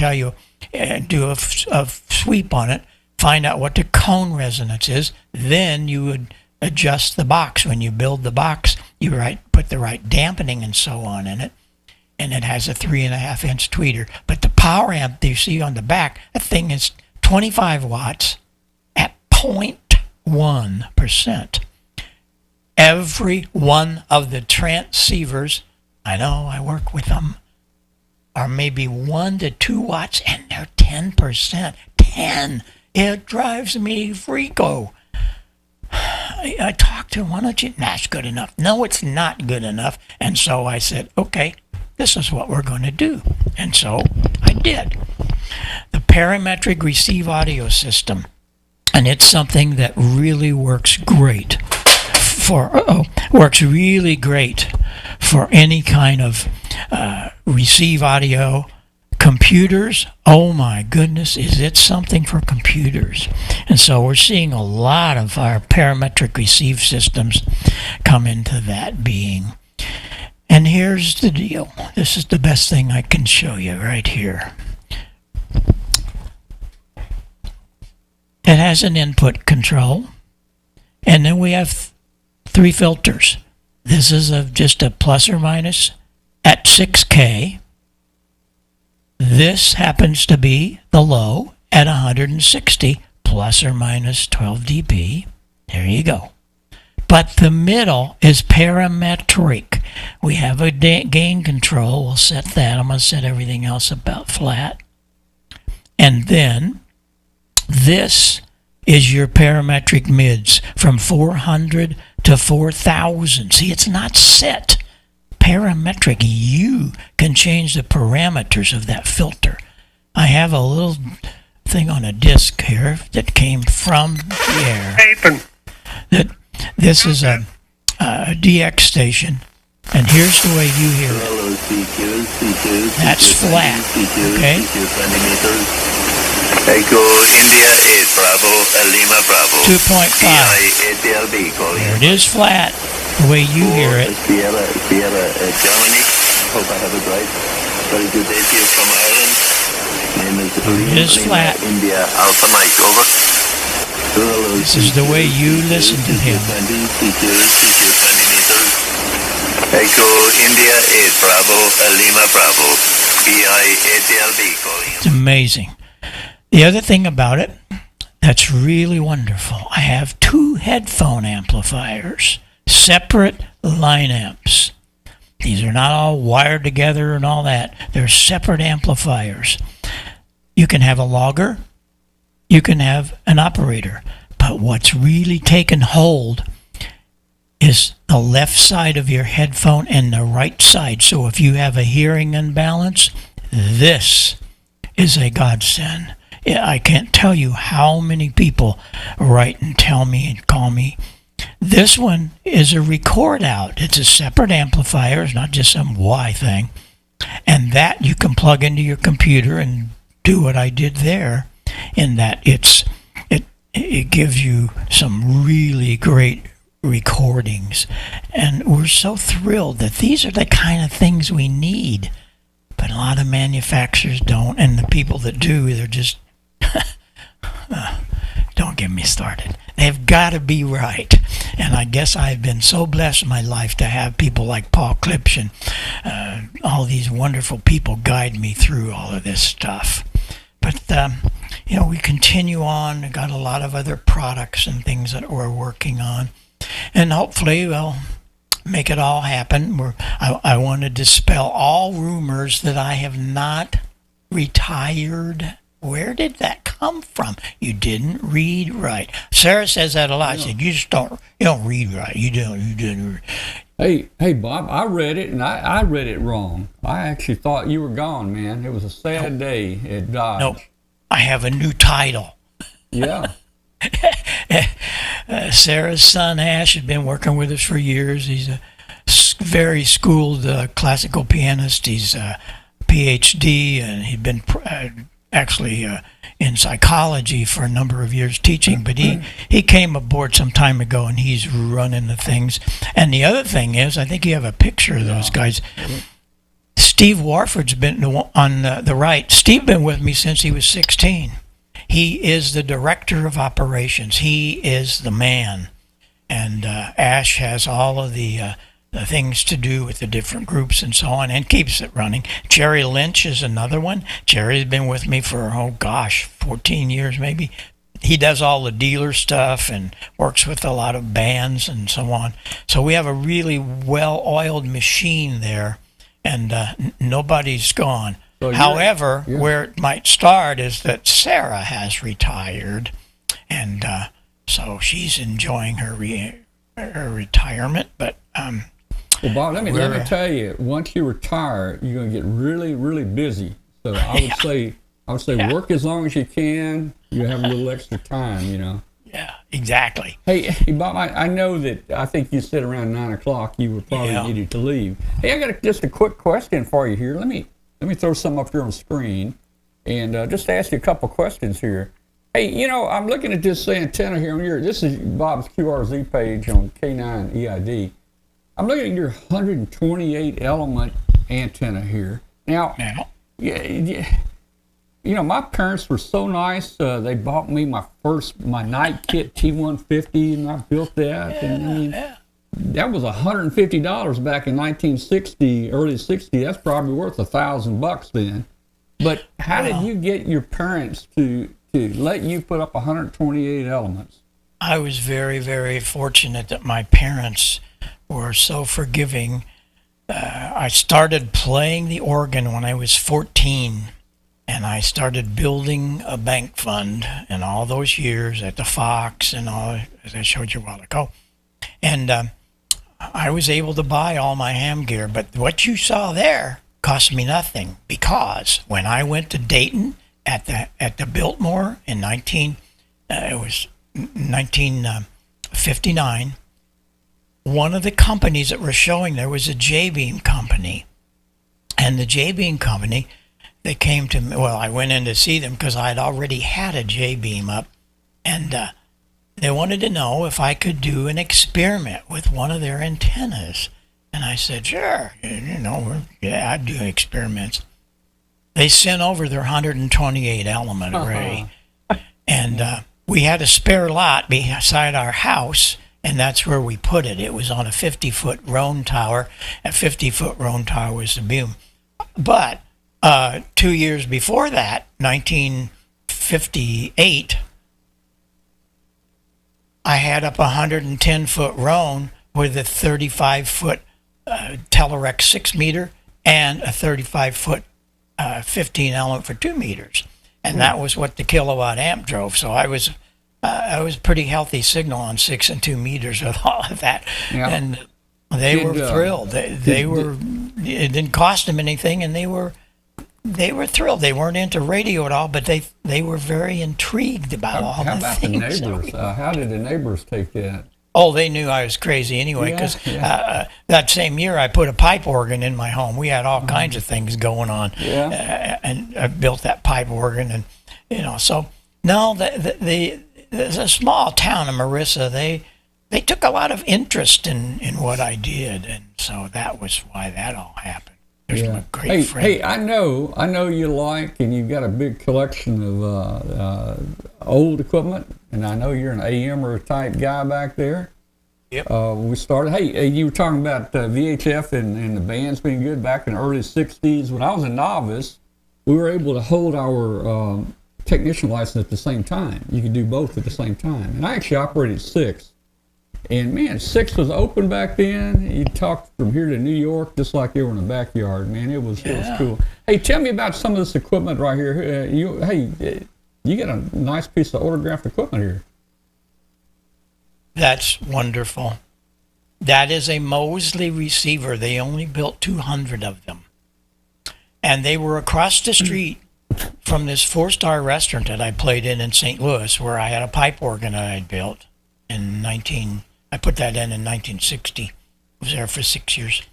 and do a sweep on it, find out what the cone resonance is. Then you would adjust the box. When you build the box, you put the right dampening and so on in it. And it has a 3.5-inch tweeter. But the power amp that you see on the back, that thing is 25 watts at 0.1%. Every one of the transceivers, I know I work with them, are maybe 1 to 2 watts, and they're 10%. 10! It drives me freako. I talked to him, why don't you? That's good enough. No, it's not good enough. And so I said, okay, this is what we're going to do. And so I did. The parametric receive audio system. And it's something that really works great for any kind of receive audio. Computers, oh my goodness, is it something for computers? And so we're seeing a lot of our parametric receive systems come into that being. And here's the deal. This is the best thing I can show you right here. It has an input control, and then we have 3 filters. This is just a plus or minus at 6K. This happens to be the low at 160 plus or minus 12 dB. There you go. But the middle is parametric. We have a gain control. We'll set that. I'm going to set everything else about flat. And then this is your parametric mids from 400 to 4,000. See, it's not set. Parametric, you can change the parameters of that filter. I have a little thing on a disc here that came from the air. This is a DX station, and here's the way you hear it. That's flat, okay? Echo India 8 Bravo Lima Bravo 2.5. There it is flat, the way you hear it. Sierra Germany. Hope I have it right. Very good day to you from Ireland. Name is It is flat. India Alpha Mike, over. This is the way you listen to him. Echo India 8 Bravo Lima Bravo BI8LB calling. It's amazing. The other thing about it that's really wonderful, I have 2 headphone amplifiers separate line amps. These are not all wired together and all that. They're separate amplifiers. You can have a logger, you can have an operator, but what's really taken hold is the left side of your headphone and the right side. So if you have a hearing imbalance, this is a godsend. I can't tell you how many people write and tell me and call me. This one is a record out. It's a separate amplifier. It's not just some Y thing. And that you can plug into your computer and do what I did there, in that it gives you some really great recordings. And we're so thrilled that these are the kind of things we need. But a lot of manufacturers don't, and the people that do, they're just don't get me started. They've got to be right. And I guess I've been so blessed in my life to have people like Paul Klipsch and all these wonderful people guide me through all of this stuff. But, we continue on. We've got a lot of other products and things that we're working on. And hopefully we'll make it all happen. I want to dispel all rumors that I have not retired. Where did that come from? You didn't read right. Sarah says that a lot. She said, you don't read right. You didn't. Hey, Bob, I read it, and I read it wrong. I actually thought you were gone, man. It was a sad day at Dodge. Nope. I have a new title. Yeah. Sarah's son, Ash, has been working with us for years. He's a very schooled classical pianist. He's a PhD, and he'd been actually in psychology for a number of years teaching, but he came aboard some time ago, and he's running the things. And the other thing is, I think you have a picture of those guys. Steve Warford's been on the right. Steve been with me since he was 16. He is the director of operations. He is the man. And Ash has all of the things to do with the different groups and so on, and keeps it running. Jerry Lynch is another one. Jerry's been with me for, 14 years maybe. He does all the dealer stuff and works with a lot of bands and so on. So we have a really well-oiled machine there, and nobody's gone. So however, where it might start is that Sarah has retired, and so she's enjoying her retirement, but well, Bob, let me tell you, once you retire, you're going to get really, really busy. So I would say work as long as you can. You have a little extra time, Yeah, exactly. Hey, Bob, I know that I think you said around 9 o'clock you were probably needed to leave. Hey, I got just a quick question for you here. Let me throw some up here on the screen and just ask you a couple questions here. Hey, I'm looking at this antenna here on this is Bob's QRZ page on K9 EID. I'm looking at your 128 element antenna here. Now, my parents were so nice. They bought me my night kit T150, and I built that. That was $150 back in 1960, early 60. That's probably worth $1,000 then. But how did you get your parents to let you put up 128 elements? I was very, very fortunate that my parents were so forgiving. I started playing the organ when I was 14, and I started building a bank fund in all those years at the Fox and all, as I showed you a while ago. And I was able to buy all my ham gear, but what you saw there cost me nothing, because when I went to Dayton at the Biltmore in 1959, one of the companies that were showing there was a J-Beam company. And the J-Beam company, they came to me. Well, I went in to see them because I had already had a J-Beam up. And they wanted to know if I could do an experiment with one of their antennas. And I said, sure, I'd do experiments. They sent over their 128 element array. And we had a spare lot beside our house, and that's where we put it. It was on a 50-foot roan tower. A 50-foot roan tower was the beam. But 2 years before that, 1958, I had up a 110-foot roan with a 35-foot Telerex 6-meter and a 35-foot 15 element for 2 meters. And that was what the kilowatt amp drove. So I was pretty healthy signal on 6 and 2 meters with all of that. Yeah. And they were thrilled. They were, it didn't cost them anything, and they were thrilled. They weren't into radio at all, but they were very intrigued about all How the about the things. neighbors? How did the neighbors take that? Oh, they knew I was crazy anyway, because that same year I put a pipe organ in my home. We had all kinds of things going on. Yeah. And I built that pipe organ, and so no, the a small town of Marissa. They took a lot of interest in what I did, and so that was why that all happened. There's my great friend. Hey, I know you like, and you've got a big collection of old equipment, and I know you're an AMer type guy back there. Yep. We started. Hey, you were talking about VHF and the bands being good back in the early '60s. When I was a novice, we were able to hold our technician license at the same time. You could do both at the same time, and I actually operated 6. And man, 6 was open back then. You talked from here to New York just like you were in the backyard. Man, it was cool. Hey, tell me about some of this equipment right here. You got a nice piece of autographed equipment here. That's wonderful. That is a Mosley receiver. They only built 200 of them, and they were across the street from this 4-star restaurant that I played in St. Louis, where I had a pipe organ that I'd built I put that in 1960. I was there for 6 years.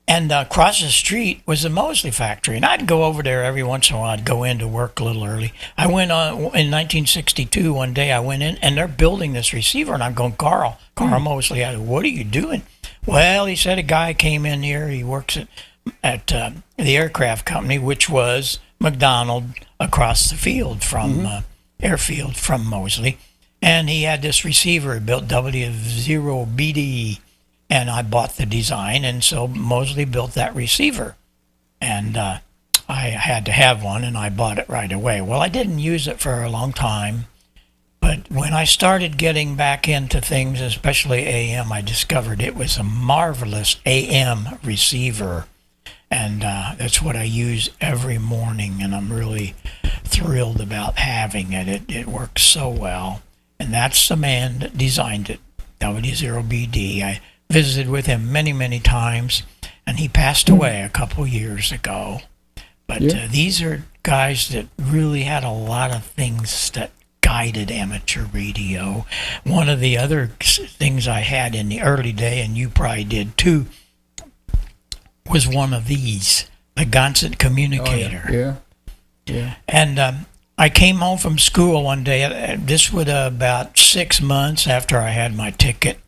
And across the street was the Mosley factory. And I'd go over there every once in a while. I'd go in to work a little early. I went on in 1962, one day I went in, and they're building this receiver. And I'm going, Carl Mosley, what are you doing? Well, he said a guy came in here. He works at the aircraft company, which was McDonald across the field from airfield from Mosley. And he had this receiver. He built W0BD, and I bought the design, and so Mosley built that receiver. And I had to have one, and I bought it right away. Well, I didn't use it for a long time, but when I started getting back into things, especially AM, I discovered it was a marvelous AM receiver. And that's what I use every morning, and I'm really thrilled about having it. It works so well. And that's the man that designed it, W0BD. I visited with him many, many times, and he passed away a couple years ago. But these are guys that really had a lot of things that guided amateur radio. One of the other things I had in the early day, and you probably did too, was one of these, the Gonset communicator. Yeah. And I came home from school one day. This was about 6 months after I had my ticket.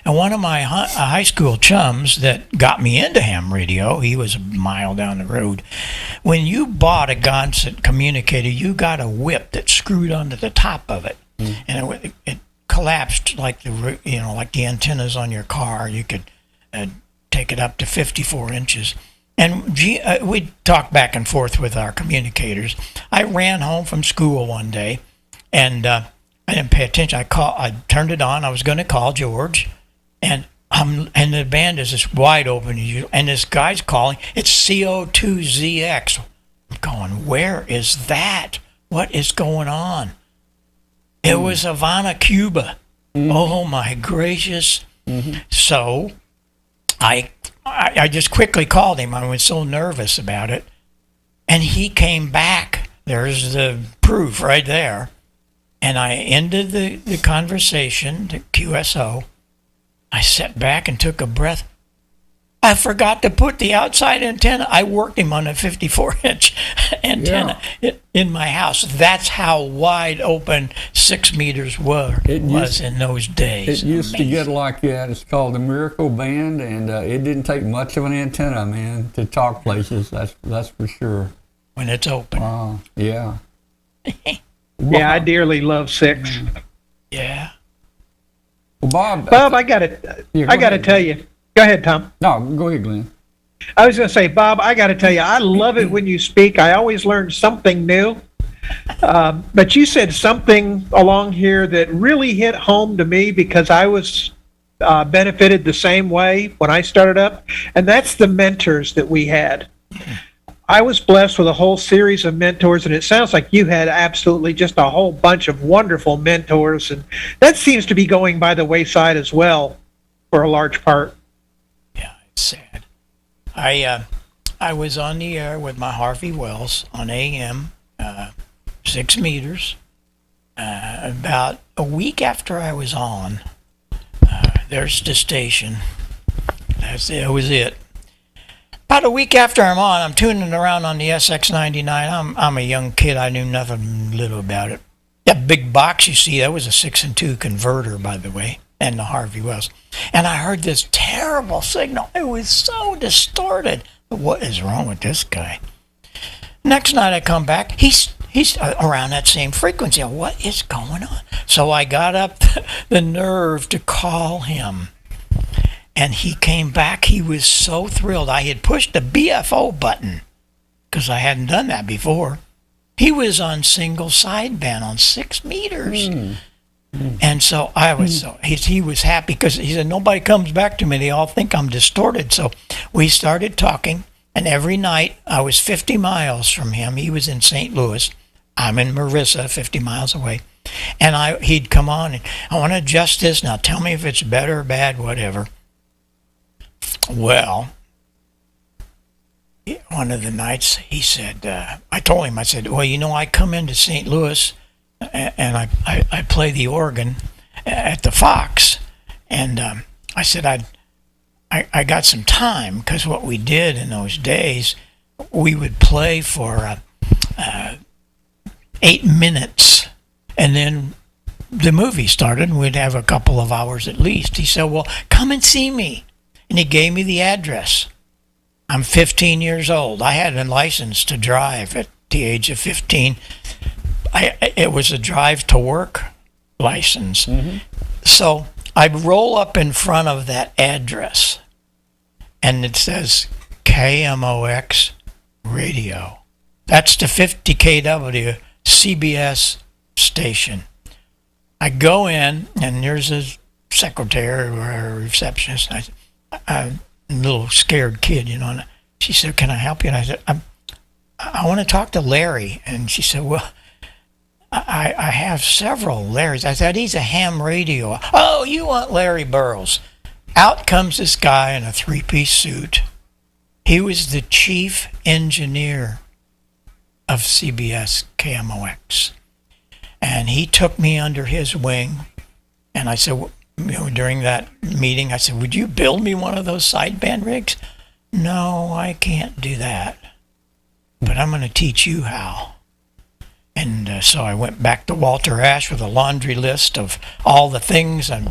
And one of my high school chums that got me into ham radio, he was a mile down the road. When you bought a Gonset communicator, you got a whip that screwed onto the top of it. And it collapsed like the antennas on your car. You could take it up to 54 inches. And we'd talk back and forth with our communicators. I ran home from school one day, and I didn't pay attention. I turned it on. I was going to call George, and the band is just wide open, and this guy's calling. It's CO2ZX. I'm going, where is that? What is going on? It was Havana, Cuba. Oh my gracious! So I just quickly called him. I was so nervous about it. And he came back. There's the proof right there. And I ended the conversation, the QSO. I sat back and took a breath. I forgot to put the outside antenna. I worked him on a 54-inch antenna in my house. That's how wide open 6 meters was in those days. It used to get like that. It's called the Miracle Band, and it didn't take much of an antenna, man, to talk places. That's for sure. When it's open. Yeah. Yeah, I dearly love 6. Yeah. Well, Bob. Bob, I got to tell you. Go ahead, Tom. No, go ahead, Glenn. I was going to say, Bob, I got to tell you, I love it when you speak. I always learn something new. But you said something along here that really hit home to me, because I was benefited the same way when I started up, and that's the mentors that we had. I was blessed with a whole series of mentors, and it sounds like you had absolutely just a whole bunch of wonderful mentors, and that seems to be going by the wayside as well for a large part. Yeah, it's sad. I was on the air with my Harvey Wells on AM, 6 meters. About a week after I was on, there's the station. That was it. About a week after I'm on, I'm tuning around on the SX99. I'm a young kid. I knew nothing little about it. That big box you see, that was a 6-2 converter, by the way, and the Harvey Wells. And I heard this terrible signal. It was so distorted. What is wrong with this guy? Next night I come back, he's around that same frequency. What is going on? So I got up the nerve to call him. And he came back. He was so thrilled. I had pushed the BFO button because I hadn't done that before. He was on single sideband on 6 meters. And so I was he was happy because he said, nobody comes back to me. They all think I'm distorted. So we started talking. And every night I was 50 miles from him. He was in St. Louis. I'm in Marissa, 50 miles away. And he'd come on and I want to adjust this. Now tell me if it's better or bad, whatever. Well, one of the nights he said, I told him, I said, well, I come into St. Louis and I play the organ at the Fox. And I said, I got some time because what we did in those days, we would play for 8 minutes and then the movie started and we'd have a couple of hours at least. He said, well, come and see me. And he gave me the address. I'm 15 years old. I had a license to drive at the age of 15. It was a drive to work license. Mm-hmm. So I roll up in front of that address and it says KMOX radio. That's the 50 kW CBS station. I go in and there's a secretary or a receptionist. And I'm a little scared kid, and she said, can I help you? And I said, I want to talk to Larry. And she said, well, I have several Larrys. I said, he's a ham radio. Oh, you want Larry Burrows. Out comes this guy in a 3-piece suit. He was the chief engineer of CBS KMOX. And he took me under his wing. And I said, during that meeting, I said, would you build me one of those sideband rigs? No, I can't do that. But I'm going to teach you how. And so I went back to Walter Ash with a laundry list of all the things. And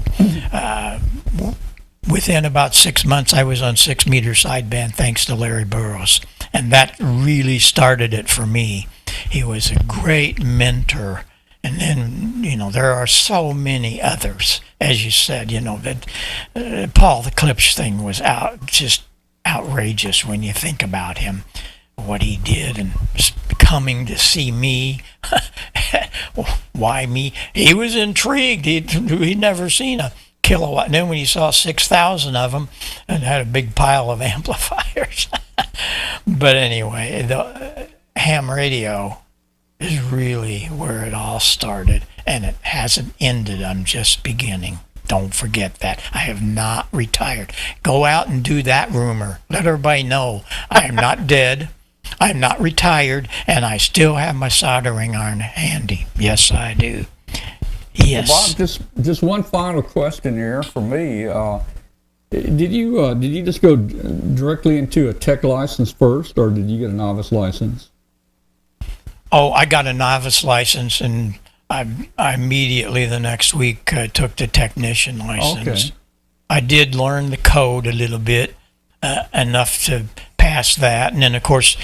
within about 6 months, I was on 6 meter sideband thanks to Larry Burrows. And that really started it for me. He was a great mentor. And then, there are so many others. As you said, that Paul the Klipsch thing was just outrageous when you think about him, what he did, and coming to see me. Why me? He was intrigued. He'd never seen a kilowatt. And then when he saw 6,000 of them and had a big pile of amplifiers. But anyway, the ham radio is really where it all started, and it hasn't ended. I'm just beginning. Don't forget that. I have not retired. Go out and do that rumor. Let everybody know I am not dead. I'm not retired, and I still have my soldering iron handy. Yes, I do. Yes. Well, Bob, just one final question here for me. Did you just go directly into a tech license first, or did you get a novice license? Oh, I got a novice license, and I immediately the next week took the technician license. Okay. I did learn the code a little bit, enough to pass that. And then, of course,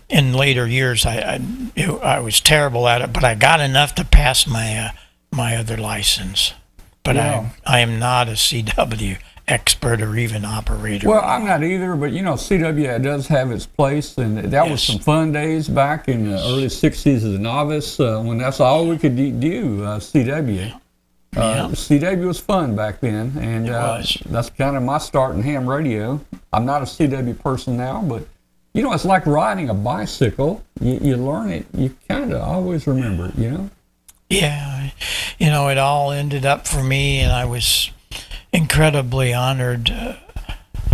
in later years, I was terrible at it, but I got enough to pass my other license. But yeah. I am not a CW expert or even operator. Well, I'm not either, but CW does have its place, and that was some fun days back in the early 60s as a novice when that's all we could do, CW. CW was fun back then, and was. that's kind of my start in ham radio. I'm not a CW person now, but you know, it's like riding a bicycle. You learn it, you kind of always remember it, you know? Yeah, you know, it all ended up for me, and I was incredibly honored.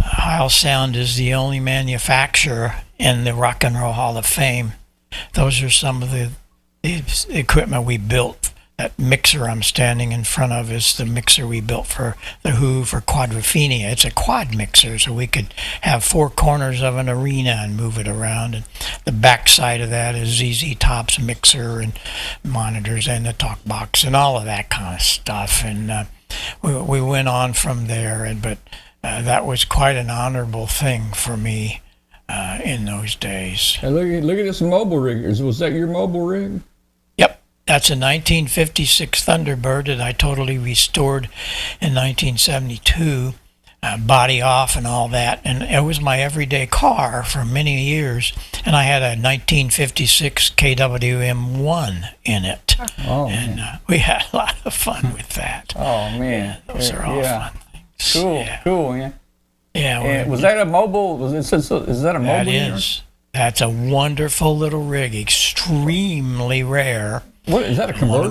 Heil Sound is the only manufacturer in the Rock and Roll Hall of Fame. Those are some of the equipment we built. That mixer I'm standing in front of is the mixer we built for the Who for Quadrophenia. It's a quad mixer, so we could have 4 corners of an arena and move it around. And the back side of that is ZZ Top's mixer and monitors and the talk box and all of that kind of stuff. And we went on from there, but that was quite an honorable thing for me in those days. And look at this mobile rig. Was that your mobile rig? Yep, that's a 1956 Thunderbird that I totally restored in 1972, body off and all that. And it was my everyday car for many years. And I had a 1956 KWM1 in it. Oh, and we had a lot of fun with that. Oh, man. Those are all fun things. Cool, Yeah. cool, man. Yeah, And was that a mobile? Is that a mobile? that unit? is. That's a wonderful little rig, extremely rare. What is that? A converter?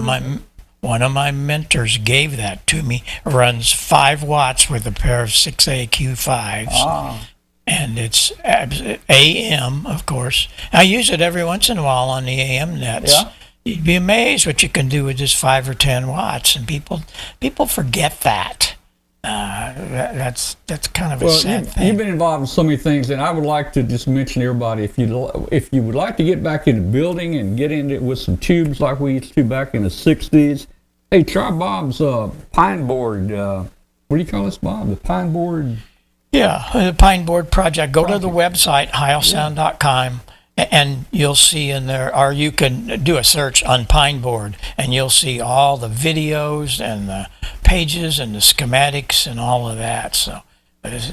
One of my mentors gave that to me. Runs 5 watts with a pair of 6AQ5s. Ah. And it's AM, of course. I use it every once in a while on the AM nets. Yeah. You'd be amazed what you can do with just 5 or 10 watts, and people forget that. That's kind of a sad thing. You've been involved in so many things, and I would like to just mention to everybody, if you would like to get back into building and get into it with some tubes like we used to back in the 60s, hey, try Bob's pine board. What do you call this, Bob? The pine board? Yeah, the Pine Board Project. Go to the website, heilsound.com, and you'll see in there, or you can do a search on Pine Board, and you'll see all the videos and the pages and the schematics and all of that. So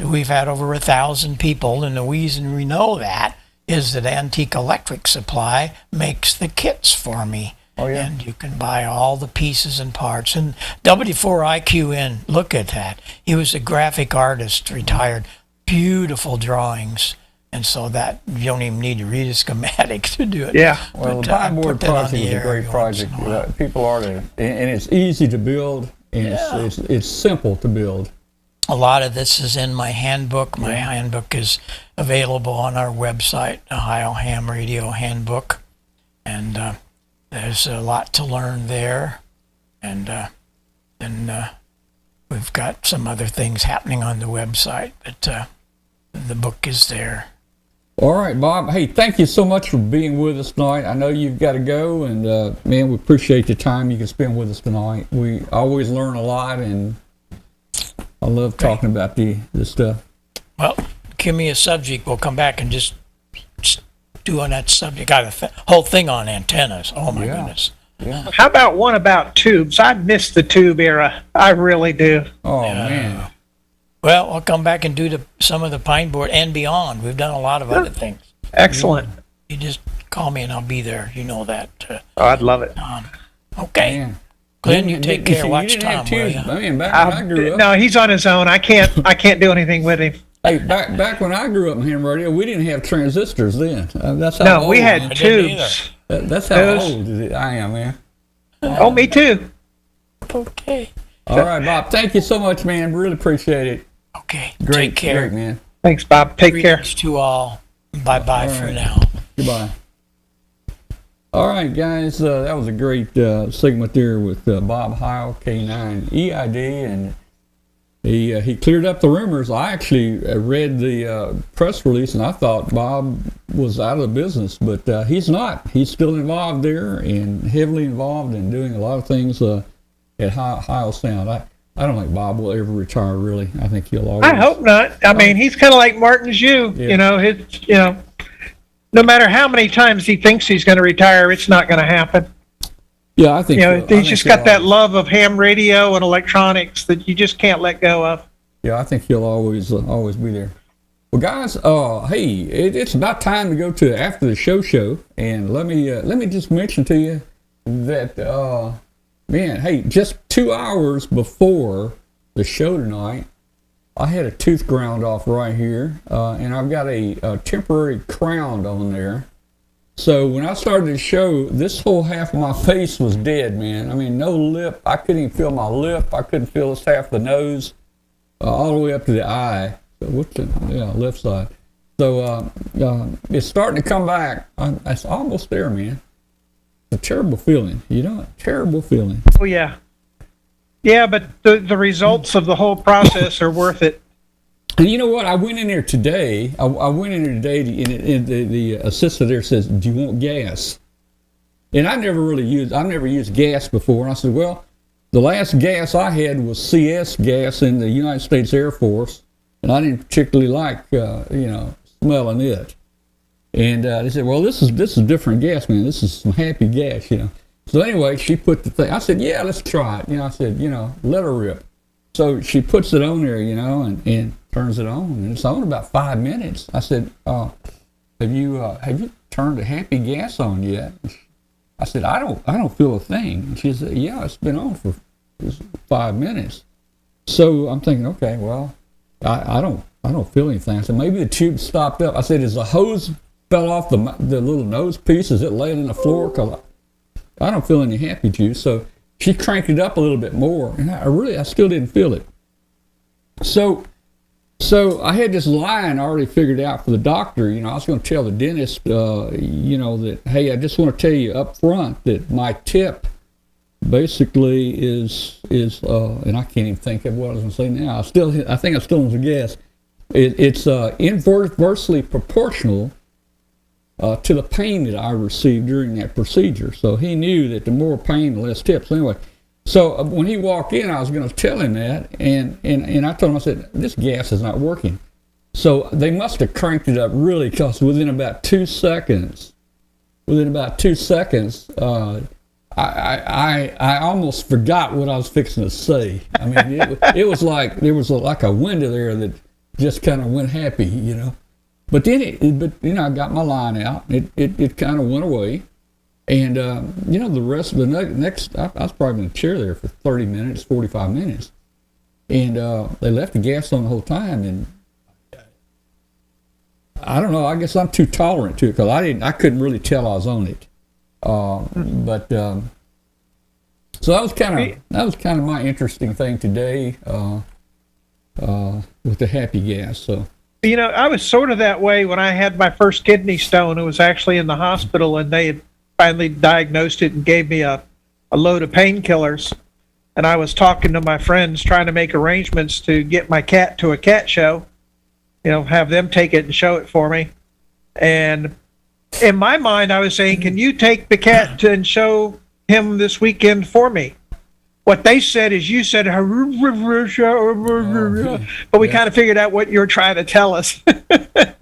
we've had over 1,000 people, and the reason we know that is that Antique Electric Supply makes the kits for me. Oh, yeah. And you can buy all the pieces and parts. And W4IQN, look at that. He was a graphic artist, retired. Beautiful drawings. And so that you don't even need to read a schematic to do it. Yeah. Well, But, the pine I board put that on project the is a air great every once in project. a while. People are and it's easy to build, and it's simple to build. A lot of this is in my handbook. My handbook is available on our website, Ohio Ham Radio Handbook. And there's a lot to learn there. And then we've got some other things happening on the website, but the book is there. All right, Bob. Hey, thank you so much for being with us tonight. I know you've got to go, and man, we appreciate the time you can spend with us tonight. We always learn a lot, and I love talking about this stuff. Well, give me a subject. We'll come back and just do on that subject. Got a whole thing on antennas. Oh, my goodness. Yeah. How about one about tubes? I miss the tube era. I really do. Oh, man. Well, I'll come back and do some of the Pine Board and beyond. We've done a lot of other things. Excellent. You just call me and I'll be there. You know that. Oh, I'd love it. Okay. Man. Glenn, you take care. You Watch didn't Tom, have will tubes. you? I mean, back when I grew up. No, he's on his own. I can't do anything with him. Hey, back when I grew up in ham radio, we didn't have transistors then. That's how No, old we I had didn't tubes. That's how old I am, man. Oh, me too. Okay. All right, Bob. Thank you so much, man. Really appreciate it. Okay. Great, Take care. great, man. Thanks, Bob. Take care. Greetings to all. Bye-bye for right. now. Goodbye. All right, guys. That was a great segment there with Bob Heil, K9 EID, and he cleared up the rumors. I actually read the press release, and I thought Bob was out of the business, but he's not. He's still involved there and heavily involved in doing a lot of things at Heil Sound. I don't think Bob will ever retire, really. I think he'll always. I hope not. I mean, he's kind of like Martin Jew. Yeah. No matter how many times he thinks he's going to retire, it's not going to happen. Yeah, I think. So. He's just got that love of ham radio and electronics that you just can't let go of. Yeah, I think he'll always be there. Well, guys, hey, it's about time to go to after the show, and let me just mention to you that man, hey, just 2 hours before the show tonight, I had a tooth ground off right here, and I've got a temporary crown on there. So when I started the show, this whole half of my face was dead, man. I mean, no lip. I couldn't even feel my lip. I couldn't feel this half the nose, all the way up to the eye. So left side. So it's starting to come back. It's almost there, man. It's a terrible feeling, terrible feeling. Oh, yeah. Yeah, but the results of the whole process are worth it. And you know what? I went in there today. I went in there today, and the assistant there says, "Do you want gas?" And I've never used gas before. And I said, "Well, the last gas I had was CS gas in the United States Air Force, and I didn't particularly like, smelling it." And they said, "Well, this is different gas, man. This is some happy gas, So anyway, she put the thing. I said, "Yeah, let's try it." I said, let her rip. So she puts it on there, and turns it on, and it's on about 5 minutes. I said, have you turned the happy gas on yet?" I said, I don't feel a thing. And she said, "Yeah, it's been on for 5 minutes." So I'm thinking, okay, well, I don't feel anything. I said, maybe the tube stopped up. I said, "Is the hose fell off the little nose piece? Is it laying on the floor? 'Cause I don't feel any happy juice." So she cranked it up a little bit more, and I still didn't feel it. So I had this line already figured out for the doctor. I was going to tell the dentist, that, hey, I just want to tell you up front that my tip basically is and I can't even think of what I was going to say now. I think I'm still on the gas. It's inversely proportional to the pain that I received during that procedure. So he knew that the more pain, the less tips. Anyway, so when he walked in, I was going to tell him that, and I told him, I said, "This gas is not working." So they must have cranked it up really, because within about 2 seconds, I almost forgot what I was fixing to say. I mean, it was like there was like a window there that just kind of went happy, But then I got my line out. It kind of went away. And, the rest of the next, I was probably in the chair there for 30 minutes, 45 minutes. And they left the gas on the whole time. And I don't know, I guess I'm too tolerant to it, because I couldn't really tell I was on it. So that was kind of my interesting thing today with the happy gas. So. I was sort of that way when I had my first kidney stone. It was actually in the hospital, and they had finally diagnosed it and gave me a load of painkillers. And I was talking to my friends, trying to make arrangements to get my cat to a cat show, have them take it and show it for me. And in my mind, I was saying, "Can you take the cat and show him this weekend for me?" What they said is, you said, but we kind of figured out what you were trying to tell us. All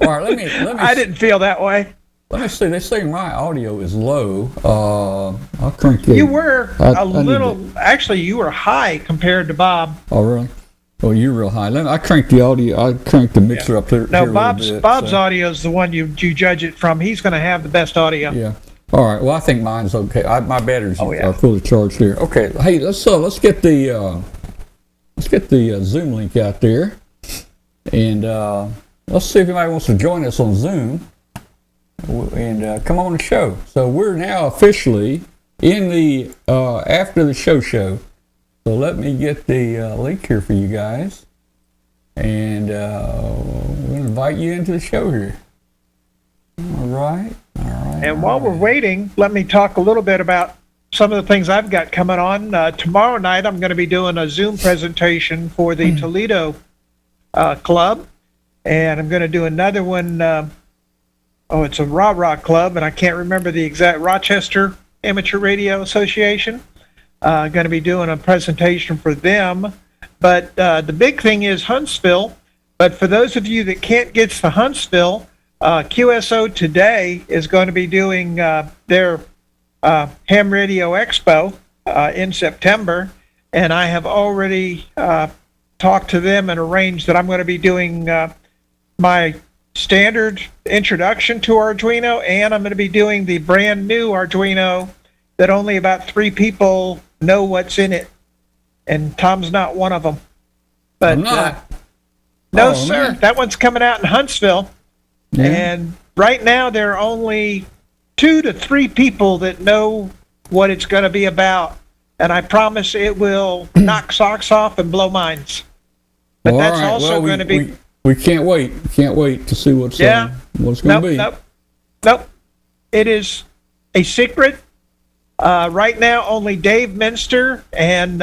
right, let me. I didn't feel that way. Let me see. They say my audio is low. I'll crank it. You were actually, you were high compared to Bob. Oh, really? Oh, you're real high. I cranked the audio. I cranked the mixer up there. No, Bob's audio is the one you judge it from. He's going to have the best audio. Yeah. All right. Well, I think mine's okay. My batteries are fully charged here. Okay. Hey, let's get the Zoom link out there, and let's see if anybody wants to join us on Zoom and come on the show. So we're now officially in the after the show. So let me get the link here for you guys, and we'll invite you into the show here. All right. And while we're waiting, let me talk a little bit about some of the things I've got coming on. Tomorrow night, I'm going to be doing a Zoom presentation for the Toledo club, and I'm going to do another one. It's a rah-rah club, and I can't remember the exact, Rochester Amateur Radio Association. Going to be doing a presentation for them. But the big thing is Huntsville. But for those of you that can't get to Huntsville, QSO Today is going to be doing their Ham Radio Expo in September, and I have already talked to them and arranged that I'm going to be doing my standard introduction to Arduino, and I'm going to be doing the brand new Arduino that only about 3 people know what's in it, and Tom's not one of them. But I'm not. no, Oh, sir, man. that one's coming out in Huntsville, Yeah. and right now there are only 2 to 3 people that know what it's going to be about, and I promise it will knock socks off and blow minds. But Well, that's all right. also Well, going to be we can't wait. Can't wait to see what's Yeah. what's going to be. Nope. It is a secret. Right now, only Dave Minster and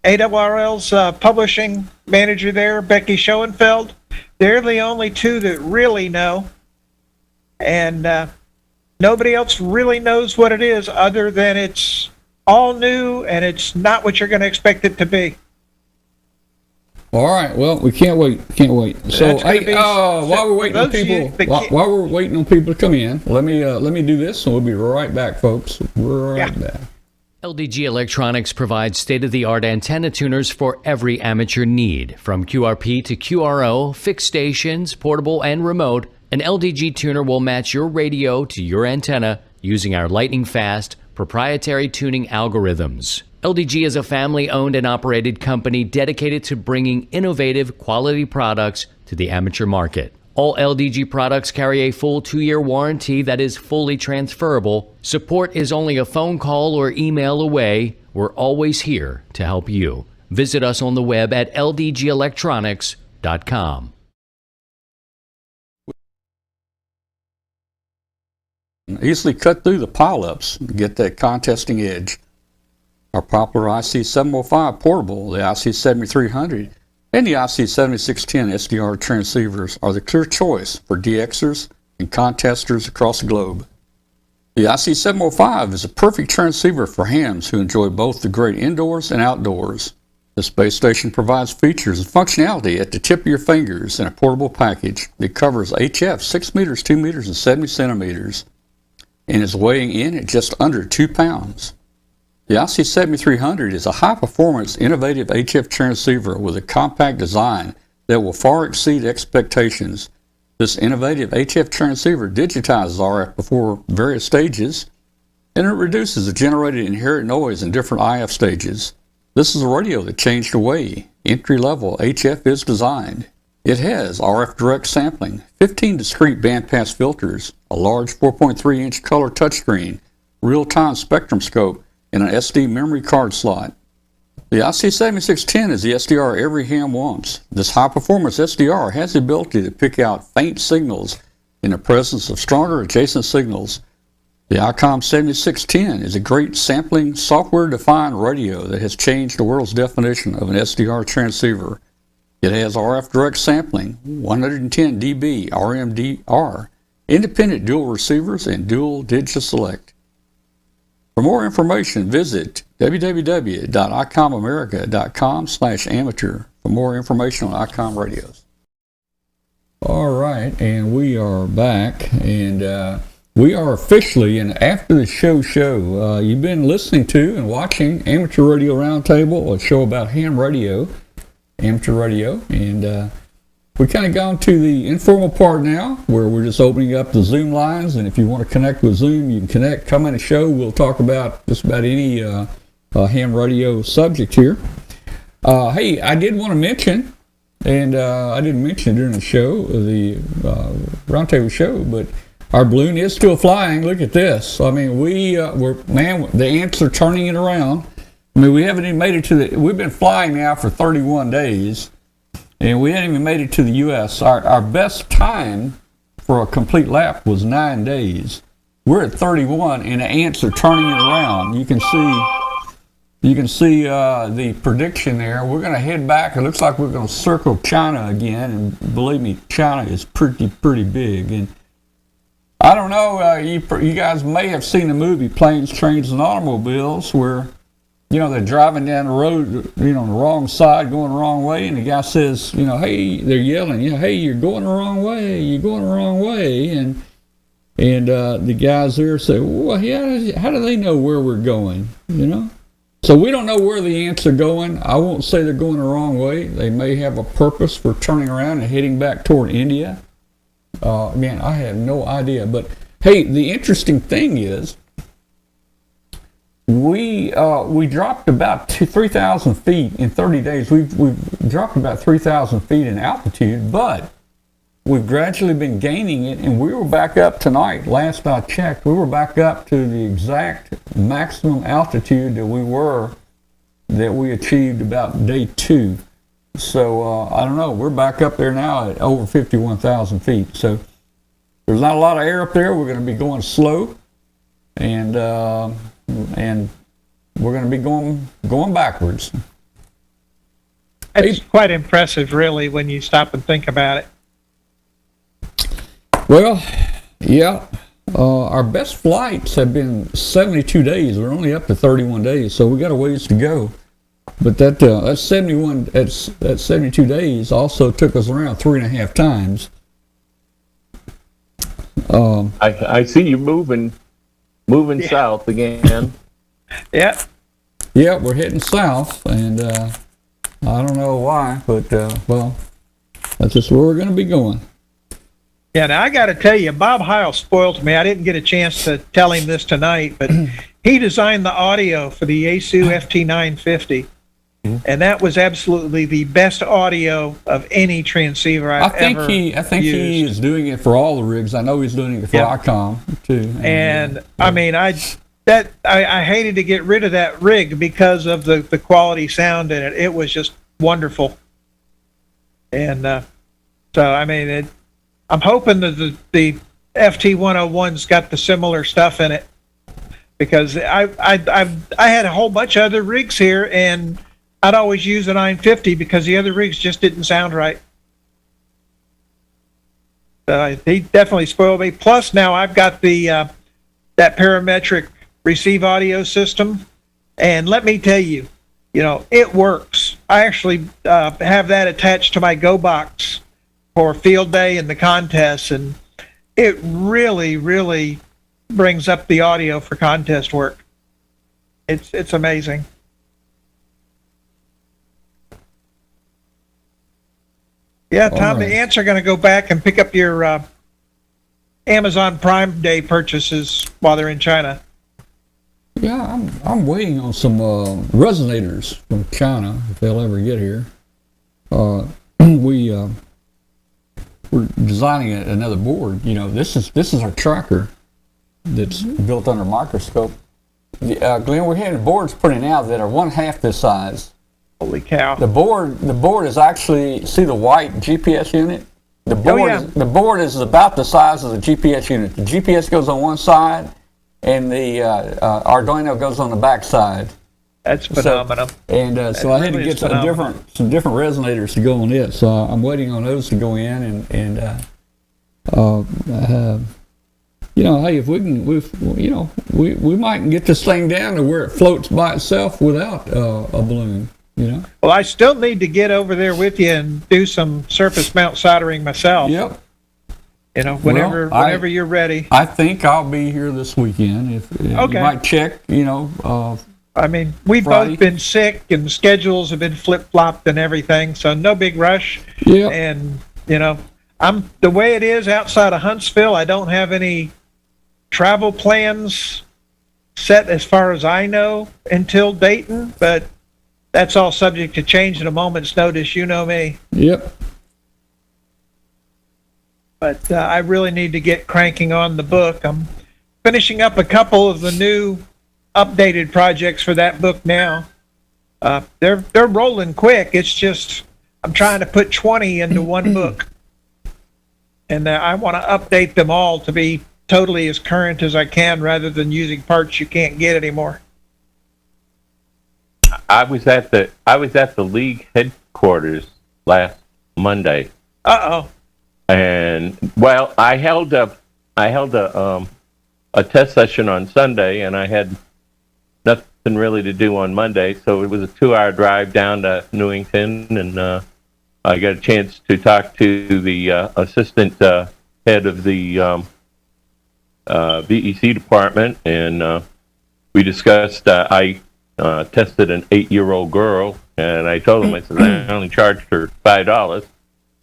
AWRL's publishing manager there, Becky Schoenfeld, they're the only 2 that really know. And nobody else really knows what it is other than it's all new and it's not what you're going to expect it to be. All right. Well, we can't wait. Can't wait. So, That's gonna hey, be- while we're waiting on those of you people, that can't- while we're waiting on people to come in, let me do this, and we'll be right back, folks. We're right back. LDG Electronics provides state-of-the-art antenna tuners for every amateur need. From QRP to QRO, fixed stations, portable and remote, an LDG tuner will match your radio to your antenna using our lightning-fast, proprietary tuning algorithms. LDG is a family-owned and operated company dedicated to bringing innovative, quality products to the amateur market. All LDG products carry a full 2-year warranty that is fully transferable. Support is only a phone call or email away. We're always here to help you. Visit us on the web at ldgelectronics.com. Easily cut through the pileups to get that contesting edge. Our popular IC705 portable, the IC7300, and the IC7610 SDR transceivers are the clear choice for DXers and contesters across the globe. The IC705 is a perfect transceiver for hams who enjoy both the great indoors and outdoors. This base station provides features and functionality at the tip of your fingers in a portable package that covers HF 6 meters, 2 meters, and 70 centimeters, and is weighing in at just under 2 pounds. The IC7300 is a high-performance, innovative HF transceiver with a compact design that will far exceed expectations. This innovative HF transceiver digitizes RF before various stages, and it reduces the generated inherent noise in different IF stages. This is a radio that changed the way entry-level HF is designed. It has RF direct sampling, 15 discrete bandpass filters, a large 4.3-inch color touchscreen, real-time spectrum scope, and an SD memory card slot. The IC7610 is the SDR every ham wants. This high-performance SDR has the ability to pick out faint signals in the presence of stronger adjacent signals. The Icom 7610 is a great sampling, software-defined radio that has changed the world's definition of an SDR transceiver. It has RF direct sampling, 110 dB RMDR, independent dual receivers, and dual digit select. For more information, visit www.icomamerica.com/amateur for more information on Icom radios. All right, and we are back, and we are officially in after the show. You've been listening to and watching Amateur Radio Roundtable, a show about ham radio, amateur radio, and we kind of gone to the informal part now, where we're just opening up the Zoom lines, and if you want to connect with Zoom, you can connect. Come in the show. We'll talk about just about any ham radio subject here. Hey, I did want to mention, and I didn't mention it during the show, the Roundtable show, but our balloon is still flying. Look at this. I mean, the ants are turning it around. I mean, we haven't even made it to we've been flying now for 31 days. And we hadn't even made it to the U.S. Our best time for a complete lap was 9 days. We're at 31, and the ants are turning it around. You can see the prediction there. We're going to head back. It looks like we're going to circle China again, and believe me, China is pretty big. And I don't know. You guys may have seen the movie Planes, Trains, and Automobiles, where they're driving down the road, on the wrong side, going the wrong way, and the guy says, hey, they're yelling, hey, you're going the wrong way, and the guys there say, well, how do they know where we're going, So we don't know where the ants are going. I won't say they're going the wrong way. They may have a purpose for turning around and heading back toward India. Man, I have no idea. But, hey, the interesting thing is, we dropped about 3,000 feet in 30 days. We've dropped about 3,000 feet in altitude, but we've gradually been gaining it, and we were back up tonight. Last I checked, we were back up to the exact maximum altitude that we achieved about day 2. So I don't know. We're back up there now at over 51,000 feet. So there's not a lot of air up there. We're going to be going slow, and we're going to be going backwards. It's quite impressive, really, when you stop and think about it. Well, yeah. Our best flights have been 72 days. We're only up to 31 days, so we got a ways to go. But that 72 days also took us around 3.5 times. I see you moving south again. Yeah. Yeah, we're heading south, and I don't know why, but well, that's just where we're going to be going. Yeah, now I got to tell you, Bob Heil spoiled me. I didn't get a chance to tell him this tonight, but he designed the audio for the Yaesu FT950, and that was absolutely the best audio of any transceiver I've ever used. I think he is doing it for all the rigs. I know he's doing it for Icom too. And I mean, I hated to get rid of that rig because of the quality sound in it. It was just wonderful. And so I mean, I'm hoping that the FT101's got the similar stuff in it, because I had a whole bunch of other rigs here, and I'd always use the 950 because the other rigs just didn't sound right. He definitely spoiled me. Plus, now I've got the that parametric receive audio system, and let me tell you, it works. I actually have that attached to my Go box for field day and the contests, and it really, really brings up the audio for contest work. It's amazing. Yeah, Tom, right. the ants are going to go back and pick up your Amazon Prime Day purchases while they're in China. Yeah, I'm waiting on some resonators from China if they'll ever get here. We're designing another board. This is our tracker that's built under microscope. Glenn, we're having boards printing out that are 1/2 this size. Holy cow! The board is actually, see the white GPS unit. The board is about the size of the GPS unit. The GPS goes on one side, and the Arduino goes on the back side. That's phenomenal. So I had to get some different resonators to go on it. So I'm waiting on those to go in, and hey, if we can, we might get this thing down to where it floats by itself without a balloon. Well, I still need to get over there with you and do some surface mount soldering myself. Yep. Whenever you're ready. I think I'll be here this weekend. If you might check, I mean, we've Friday. both been sick, and schedules have been flip-flopped and everything, so no big rush. Yeah. And, I'm the way it is outside of Huntsville, I don't have any travel plans set as far as I know until Dayton, but that's all subject to change at a moment's notice. You know me. Yep. But I really need to get cranking on the book. I'm finishing up a couple of the new updated projects for that book now. They're rolling quick. It's just I'm trying to put 20 into one book, and I want to update them all to be totally as current as I can, rather than using parts you can't get anymore. I was at the league headquarters last Monday. And I held a test session on Sunday, and I had nothing really to do on Monday, so it was a 2-hour drive down to Newington, and I got a chance to talk to the assistant head of the VEC department, and we discussed. I tested an 8-year-old girl, and I told him, I said, I only charged her $5.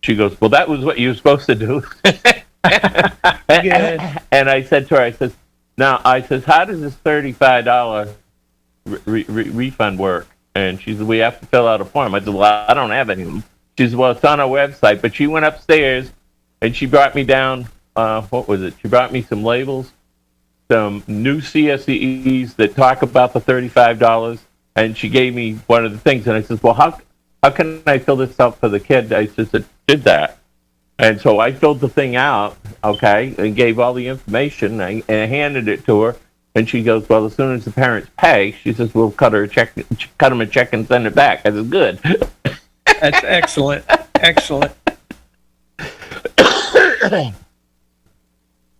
She goes, well, that was what you were supposed to do. And I said to her, how does this $35 refund work. And she said, we have to fill out a form. I said, well, I don't have any of them. She said, well, it's on our website. But she went upstairs and she brought me down, what was it? She brought me some labels, some new CSEs that talk about the $35. And she gave me one of the things. And I said, well, how can I fill this out for the kid? I just did that. And so I filled the thing out, okay, and gave all the information and I handed it to her. And she goes, well, as soon as the parents pay, she says, we'll cut them a check and send it back. I said, good. That's excellent. Excellent.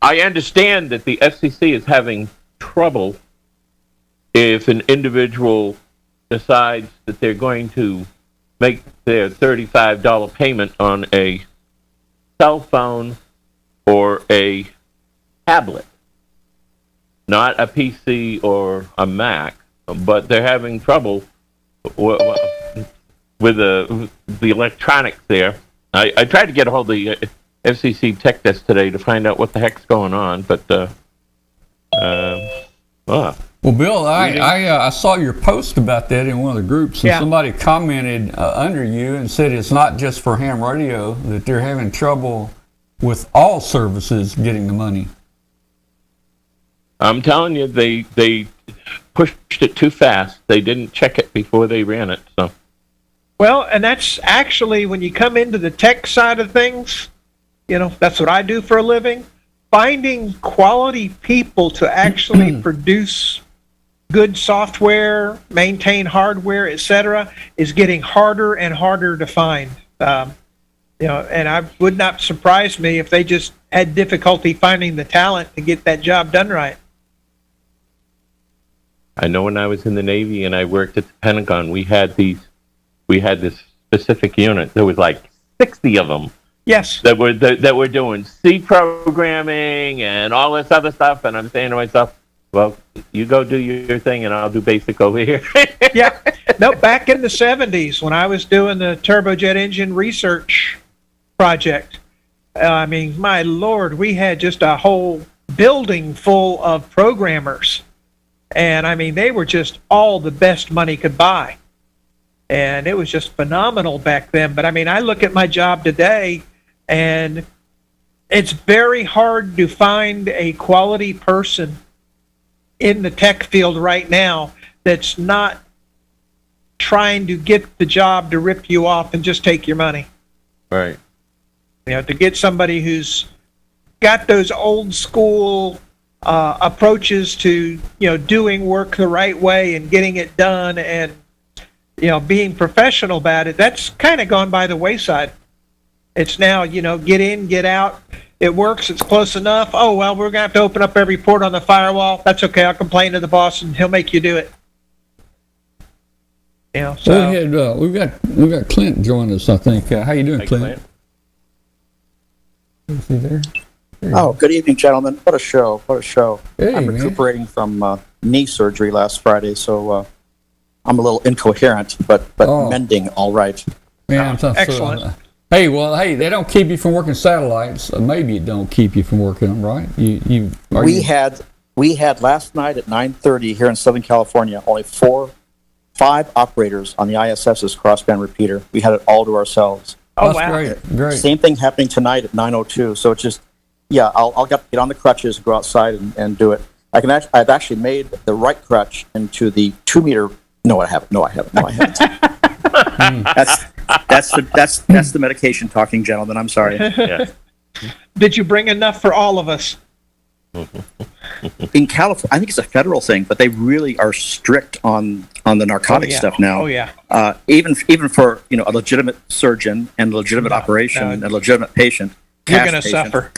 I understand that the FCC is having trouble if an individual decides that they're going to make their $35 payment on a cell phone or a tablet. Not a PC or a Mac, but they're having trouble with the electronics there. I tried to get a hold of the FCC tech desk today to find out what the heck's going on, but well, Bill, I saw your post about that in one of the groups, and somebody commented under you and said it's not just for ham radio, that they're having trouble with all services getting the money. I'm telling you, they pushed it too fast. They didn't check it before they ran it. So, well, and that's actually when you come into the tech side of things, that's what I do for a living. Finding quality people to actually produce good software, maintain hardware, etc., is getting harder and harder to find. And I would not surprise me if they just had difficulty finding the talent to get that job done right. I know when I was in the Navy and I worked at the Pentagon, we had this specific unit. There was like 60 of them. Yes. That were doing C programming and all this other stuff. And I'm saying to myself, well, you go do your thing and I'll do basic over here. Yeah. No, back in the 70s when I was doing the turbojet engine research project, my Lord, we had just a whole building full of programmers. And they were just all the best money could buy. And it was just phenomenal back then. But I look at my job today and it's very hard to find a quality person in the tech field right now that's not trying to get the job to rip you off and just take your money. Right. To get somebody who's got those old school approaches to doing work the right way and getting it done and being professional about it, that's kind of gone by the wayside. It's now get in, get out, it works, it's close enough. Oh well, we're gonna have to open up every port on the firewall. That's okay, I'll complain to the boss and he'll make you do it. So we've got Clint join us, I think. How you doing, Clint? Is he there? Oh, good evening, gentlemen. What a show. Hey, I'm recuperating from knee surgery last Friday, so I'm a little incoherent, but mending all right. Man, excellent. Hey, they don't keep you from working satellites. Maybe it don't keep you from working them, right? We had last night at 9:30 here in Southern California, only 5 operators on the ISS's crossband repeater. We had it all to ourselves. Oh, that's wow. Great. Same thing happening tonight at 9:02. So it's just, I'll get on the crutches, go outside and do it. I've actually made the right crutch into the 2-meter. No, I haven't. That's the medication talking, gentlemen. I'm sorry. Yeah. Did you bring enough for all of us? In California, I think it's a federal thing, but they really are strict on the narcotic stuff now. Oh yeah. Even for a legitimate surgeon and a legitimate operation and a legitimate patient, you're going to suffer.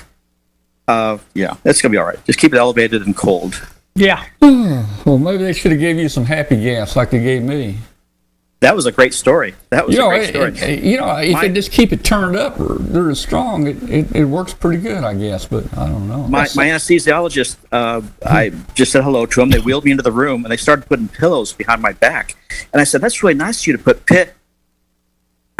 It's going to be all right. Just keep it elevated and cold. Yeah. Well, maybe they should have gave you some happy gas like they gave me. That was a great story. If they just keep it turned up or they're strong, it works pretty good, I guess. But I don't know. My anesthesiologist, I just said hello to him. They wheeled me into the room and they started putting pillows behind my back. And I said, "That's really nice of you to put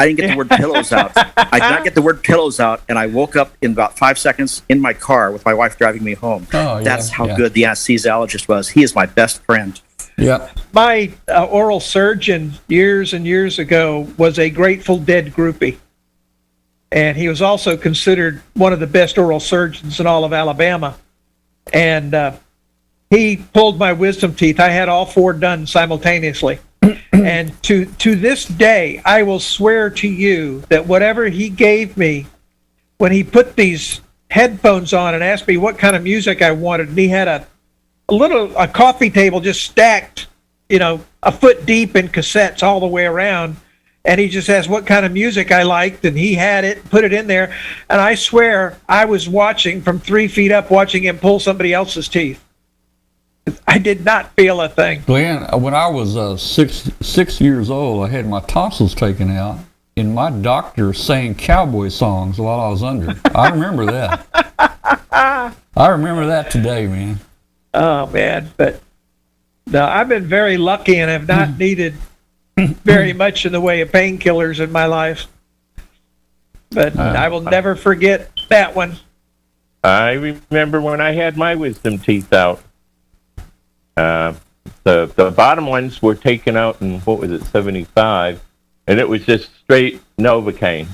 I didn't get the word pillows out. I did not get the word pillows out, and I woke up in about 5 seconds in my car with my wife driving me home. That's how good the anesthesiologist was. He is my best friend. Yeah. My oral surgeon years and years ago was a Grateful Dead groupie. And he was also considered one of the best oral surgeons in all of Alabama. And he pulled my wisdom teeth. I had all 4 done simultaneously. And to this day, I will swear to you that whatever he gave me, when he put these headphones on and asked me what kind of music I wanted, and he had a coffee table just stacked, a foot deep in cassettes all the way around, and he just asked what kind of music I liked, and he had it, put it in there, and I swear I was watching from 3 feet up, watching him pull somebody else's teeth. I did not feel a thing. Glenn, when I was 6 years old, I had my tonsils taken out, and my doctor sang cowboy songs while I was under. I remember that. I remember that today, man. Oh, man. But no, I've been very lucky and have not needed very much in the way of painkillers in my life. But I will never forget that one. I remember when I had my wisdom teeth out. The bottom ones were taken out in, 75, and it was just straight Novocaine.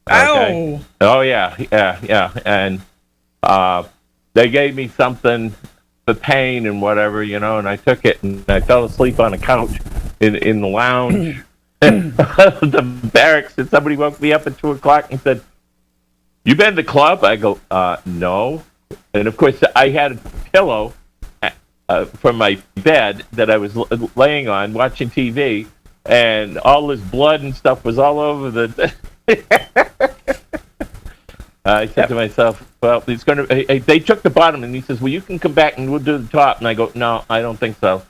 Okay? Oh, yeah. And they gave me something for pain and whatever, and I took it, and I fell asleep on a couch in the lounge. The barracks, and somebody woke me up at 2 o'clock and said, "You been to the club?" I go, "No." And, of course, I had a pillow from my bed that I was laying on watching TV, and all this blood and stuff was all over the I said to myself, well, it's going to. They took the bottom, and he says, well, you can come back and we'll do the top. And I go, no, I don't think so.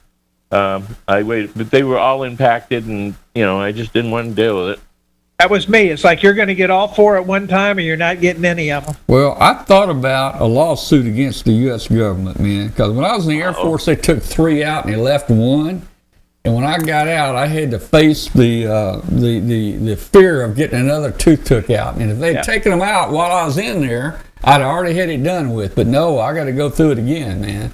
I waited, but they were all impacted, and I just didn't want to deal with it. That was me. It's like you're going to get all 4 at one time, or you're not getting any of them. Well, I thought about a lawsuit against the U.S. government, man, because when I was in the Air Force, they took 3 out and they left 1. And when I got out, I had to face the fear of getting another tooth took out. And if they'd taken them out while I was in there, I'd already had it done with. But no, I got to go through it again, man.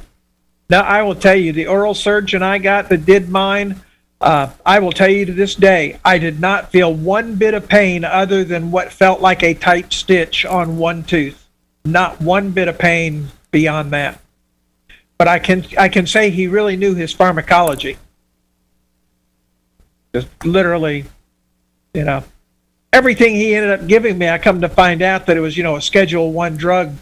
Now, I will tell you, the oral surgeon I got that did mine, I will tell you to this day, I did not feel one bit of pain other than what felt like a tight stitch on one tooth. Not one bit of pain beyond that. But I can say he really knew his pharmacology. Just literally, everything he ended up giving me, I come to find out that it was, a Schedule 1 drug a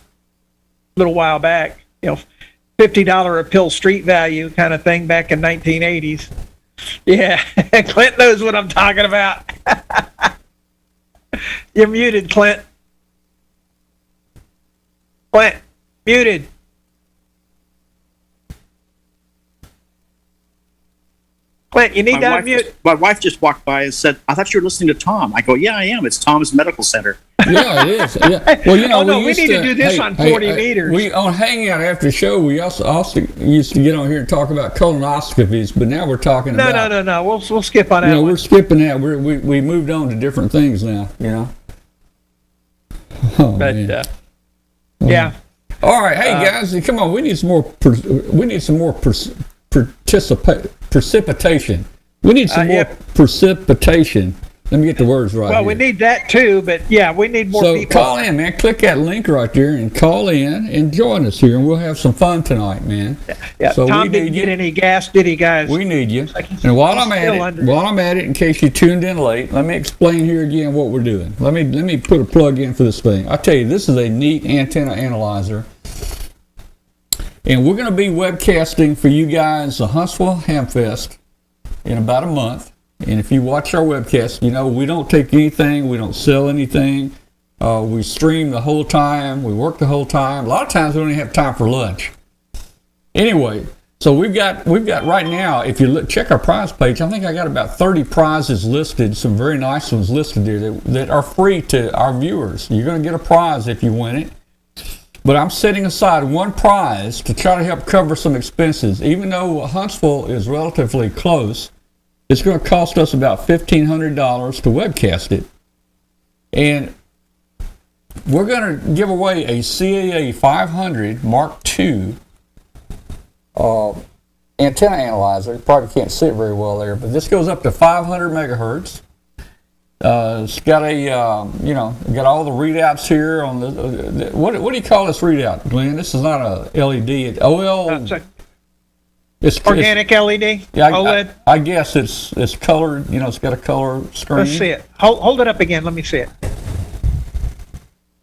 little while back, $50 a pill street value kind of thing back in 1980s. Yeah, Clint knows what I'm talking about. You're muted, Clint. Clint, muted. Clint, you need to unmute. My wife just walked by and said, I thought you were listening to Tom. I go, yeah, I am. It's Tom's Medical Center. Yeah, it is. Yeah. Well, we need to do this on 40 meters. We on Hangout after the show. We also used to get on here and talk about colonoscopies, but now we're talking about. No. We'll skip on that. We're skipping that. We moved on to different things now. Oh, but man. Yeah. All right, hey guys, come on. We need some more. Precipitation. We need some more precipitation. Let me get the words right. Well, we need that too, but yeah, we need more people. So call in, man. Click that link right there and call in and join us here, and we'll have some fun tonight, man. Yeah. So Tom didn't get any gas, did he, guys? We need you. And while I'm at it, in case you tuned in late, let me explain here again what we're doing. Let me put a plug in for this thing. I tell you, this is a neat antenna analyzer. And we're going to be webcasting for you guys the Huntsville Hamfest in about a month. And if you watch our webcast, we don't take anything. We don't sell anything. We stream the whole time. We work the whole time. A lot of times we don't even have time for lunch. Anyway, so we've got right now, if you check our prize page, I think I got about 30 prizes listed, some very nice ones listed there that are free to our viewers. You're going to get a prize if you win it. But I'm setting aside one prize to try to help cover some expenses. Even though Huntsville is relatively close, it's going to cost us about $1,500 to webcast it. And we're going to give away a CAA 500 Mark II antenna analyzer. You probably can't see it very well there, but this goes up to 500 megahertz. It's got a, got all the readouts here on the what do you call this readout, Glenn? This is not a LED. It's it's Organic LED, yeah, OLED. I guess it's colored. It's got a color screen. Let's see it. Hold it up again. Let me see it.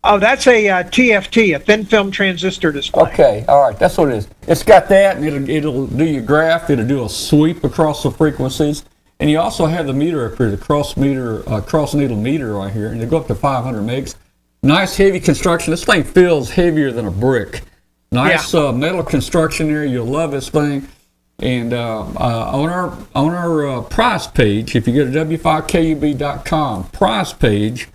Oh, that's a TFT, a thin film transistor display. Okay, all right, that's what it is. It's got that, and it'll do your graph. It'll do a sweep across the frequencies, and you also have the meter up here, the cross needle meter right here, and it'll go up to 500 megs. Nice heavy construction. This thing feels heavier than a brick. Nice metal construction there. You'll love this thing. And on our prize page, if you go to w5kub.com prize page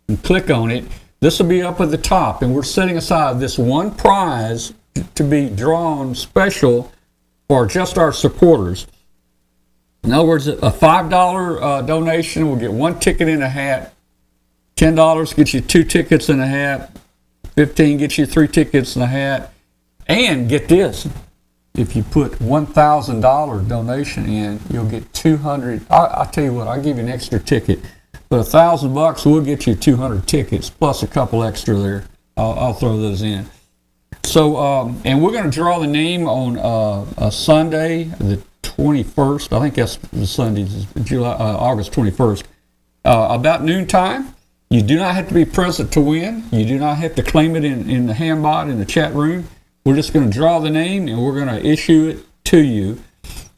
and click on it, this will be up at the top, and we're setting aside this one prize to be drawn special for just our supporters. In other words, a $5 donation will get one ticket in a hat, $10 gets you 2 tickets in a hat, $15 gets you 3 tickets in a hat, and get this, if you put $1,000 donation in, you'll get 200. I'll tell you what, I'll give you an extra ticket. But $1,000 will get you 200 tickets plus a couple extra there. I'll throw those in. So, and we're going to draw the name on a Sunday, the 21st. I think that's the Sunday, August 21st. About noontime. You do not have to be present to win. You do not have to claim it in the Hambot in the chat room. We're just going to draw the name and we're going to issue it to you.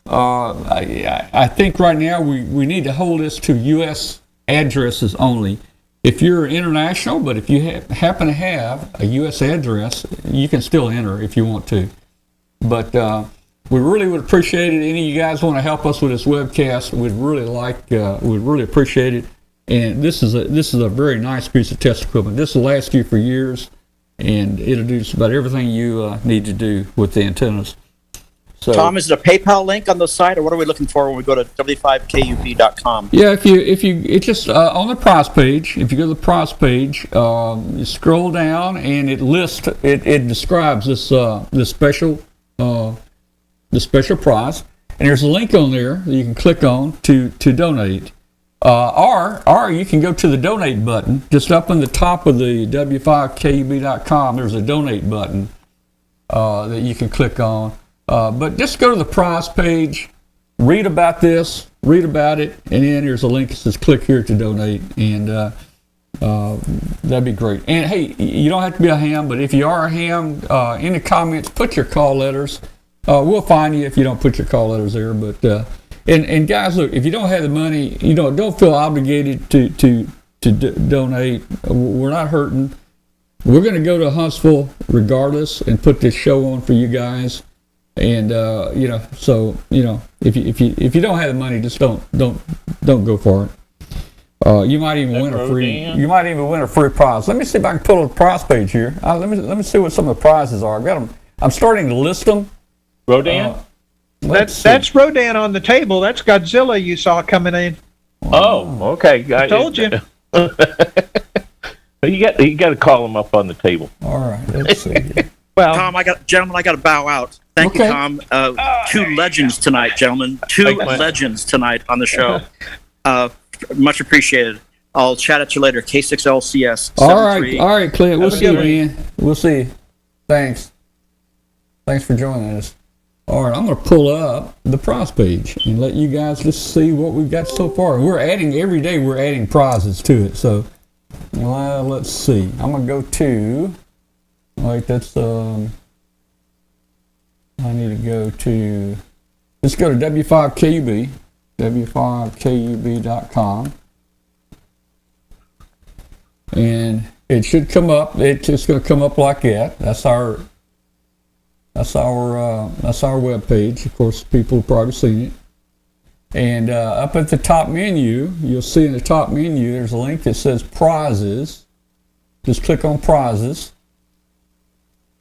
I think right now we need to hold this to U.S. addresses only. If you're international, but if you happen to have a U.S. address, you can still enter if you want to. But we really would appreciate it. Any of you guys want to help us with this webcast, we'd really appreciate it. And this is a very nice piece of test equipment. This will last you for years, and it'll do just about everything you need to do with the antennas. So, Tom, is it a PayPal link on the site, or what are we looking for when we go to w5kub.com? Yeah, if you it's just on the prize page. If you go to the prize page, you scroll down and it lists it describes this special prize, and there's a link on there that you can click on to donate. Or you can go to the donate button just up on the top of the w5kub.com. There's a donate button that you can click on. But just go to the prize page, read about this, read about it, and then there's a link that says click here to donate, and that'd be great. And hey, you don't have to be a ham, but if you are a ham, in the comments, put your call letters. We'll find you if you don't put your call letters there. But and guys, look, if you don't have the money, don't feel obligated to donate. We're not hurting. We're going to go to Huntsville regardless and put this show on for you guys. And so if you don't have the money, just don't go for it. You might even win a free prize. Let me see if I can pull up the prize page here. Let me see what some of the prizes are. I've got them. I'm starting to list them. Rodan? That's Rodan on the table. That's Godzilla you saw coming in. Oh, okay. I told you. You got to call him up on the table. All right. Let's see. Well, Tom, I got to bow out. Thank you, Tom. 2 legends tonight, gentlemen. 2 legends tonight on the show. Much appreciated. I'll chat at you later. K6LCS. All right, Clint. We'll see you, man. We'll see you. Thanks for joining us. All right, I'm going to pull up the prize page and let you guys just see what we've got so far. Every day we're adding prizes to it. So let's see. I'm going to go to, that's, I need to go to, let's go to W5KUB, w5kub.com. And it should come up. It's just going to come up like that. That's our web page. Of course, people have probably seen it. And up at the top menu, you'll see in the top menu, there's a link that says prizes. Just click on prizes.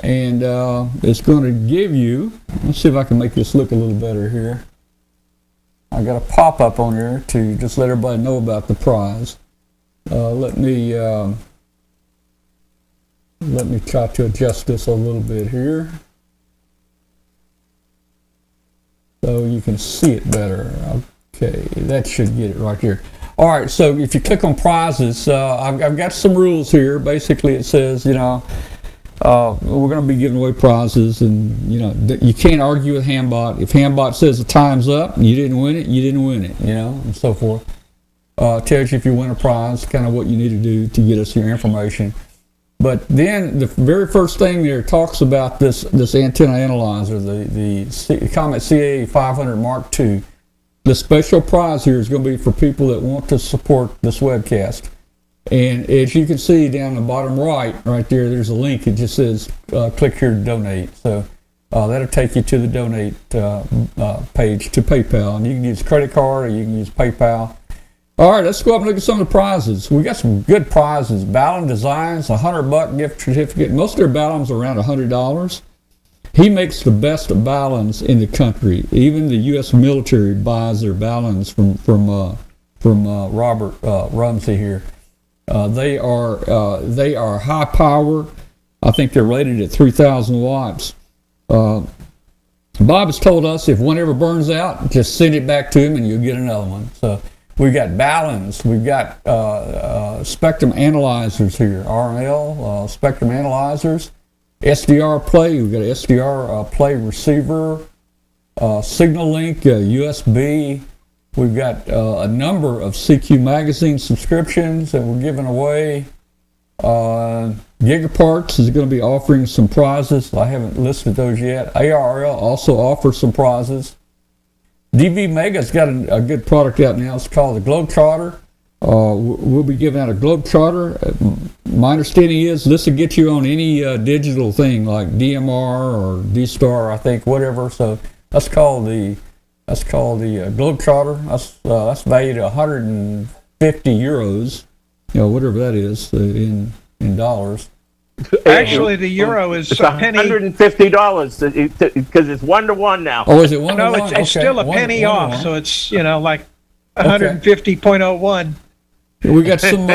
And it's going to give you, let's see if I can make this look a little better here. I got a pop-up on there to just let everybody know about the prize. Let me try to adjust this a little bit here. so you can see it better. Okay, that should get it right here. All right, so if you click on prizes, I've got some rules here. Basically, it says, we're going to be giving away prizes, and you can't argue with Hambot. If Hambot says the time's up and you didn't win it, you didn't win it, and so forth. Tells you if you win a prize, kind of what you need to do to get us your information. But then the very first thing there talks about this antenna analyzer, the Comet CA 500 Mark II. The special prize here is going to be for people that want to support this webcast. And as you can see down the bottom right there, there's a link. It just says click here to donate. So that'll take you to the donate page to PayPal. And you can use credit card or you can use PayPal. All right, let's go up and look at some of the prizes. We got some good prizes. Ballon Designs, $100 gift certificate. Most of their ballons are around $100. He makes the best ballons in the country. Even the U.S. military buys their ballons from Robert Rumsey here. They are high power. I think they're rated at 3,000 watts. Bob has told us if one ever burns out, just send it back to him and you'll get another one. So we've got ballons. We've got spectrum analyzers here. RML spectrum analyzers. SDR Play. We've got an SDR Play receiver. Signal Link USB. We've got a number of CQ magazine subscriptions that we're giving away. Gigaparts is going to be offering some prizes. I haven't listed those yet. ARL also offers some prizes. DV Mega's got a good product out now. It's called the Globetrotter. We'll be giving out a Globetrotter. My understanding is this will get you on any digital thing like DMR or D-Star, I think, whatever. So that's called the Globetrotter. That's valued at 150 euros, whatever that is in dollars. Actually, the euro is It's a penny. $150 because it's 1-to-1 now. Oh, is it 1 to 1? No, it's still a penny one to off, one. so it's like 150.01. We got some,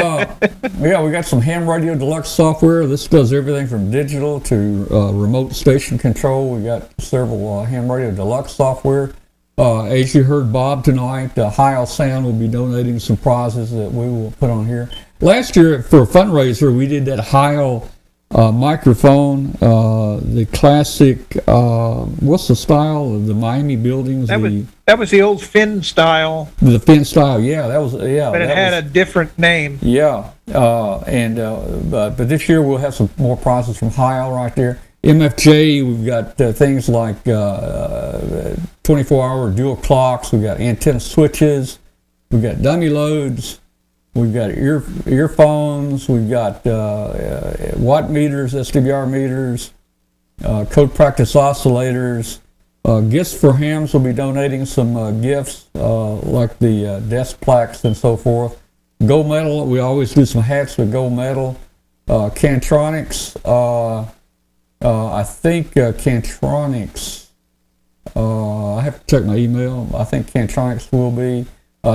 we got some ham radio deluxe software. This does everything from digital to remote station control. We got several ham radio deluxe software. As you heard Bob tonight, Heil Sound will be donating some prizes that we will put on here. Last year for a fundraiser, we did that Heil microphone, the classic. What's the style of the Miami buildings? That was the old Finn style. The Finn style, yeah, that was But it had a different name. Yeah, but this year we'll have some more prizes from Heil right there. MFJ, we've got things like 24-hour dual clocks. We've got antenna switches. We've got dummy loads. We've got earphones. We've got watt meters, SDVR meters, code practice oscillators. Gifts for Hams will be donating some gifts like the desk plaques and so forth. Gold medal, we always do some hats with gold medal. Cantronics, I think Cantronics, I have to check my email. I think Cantronics will be.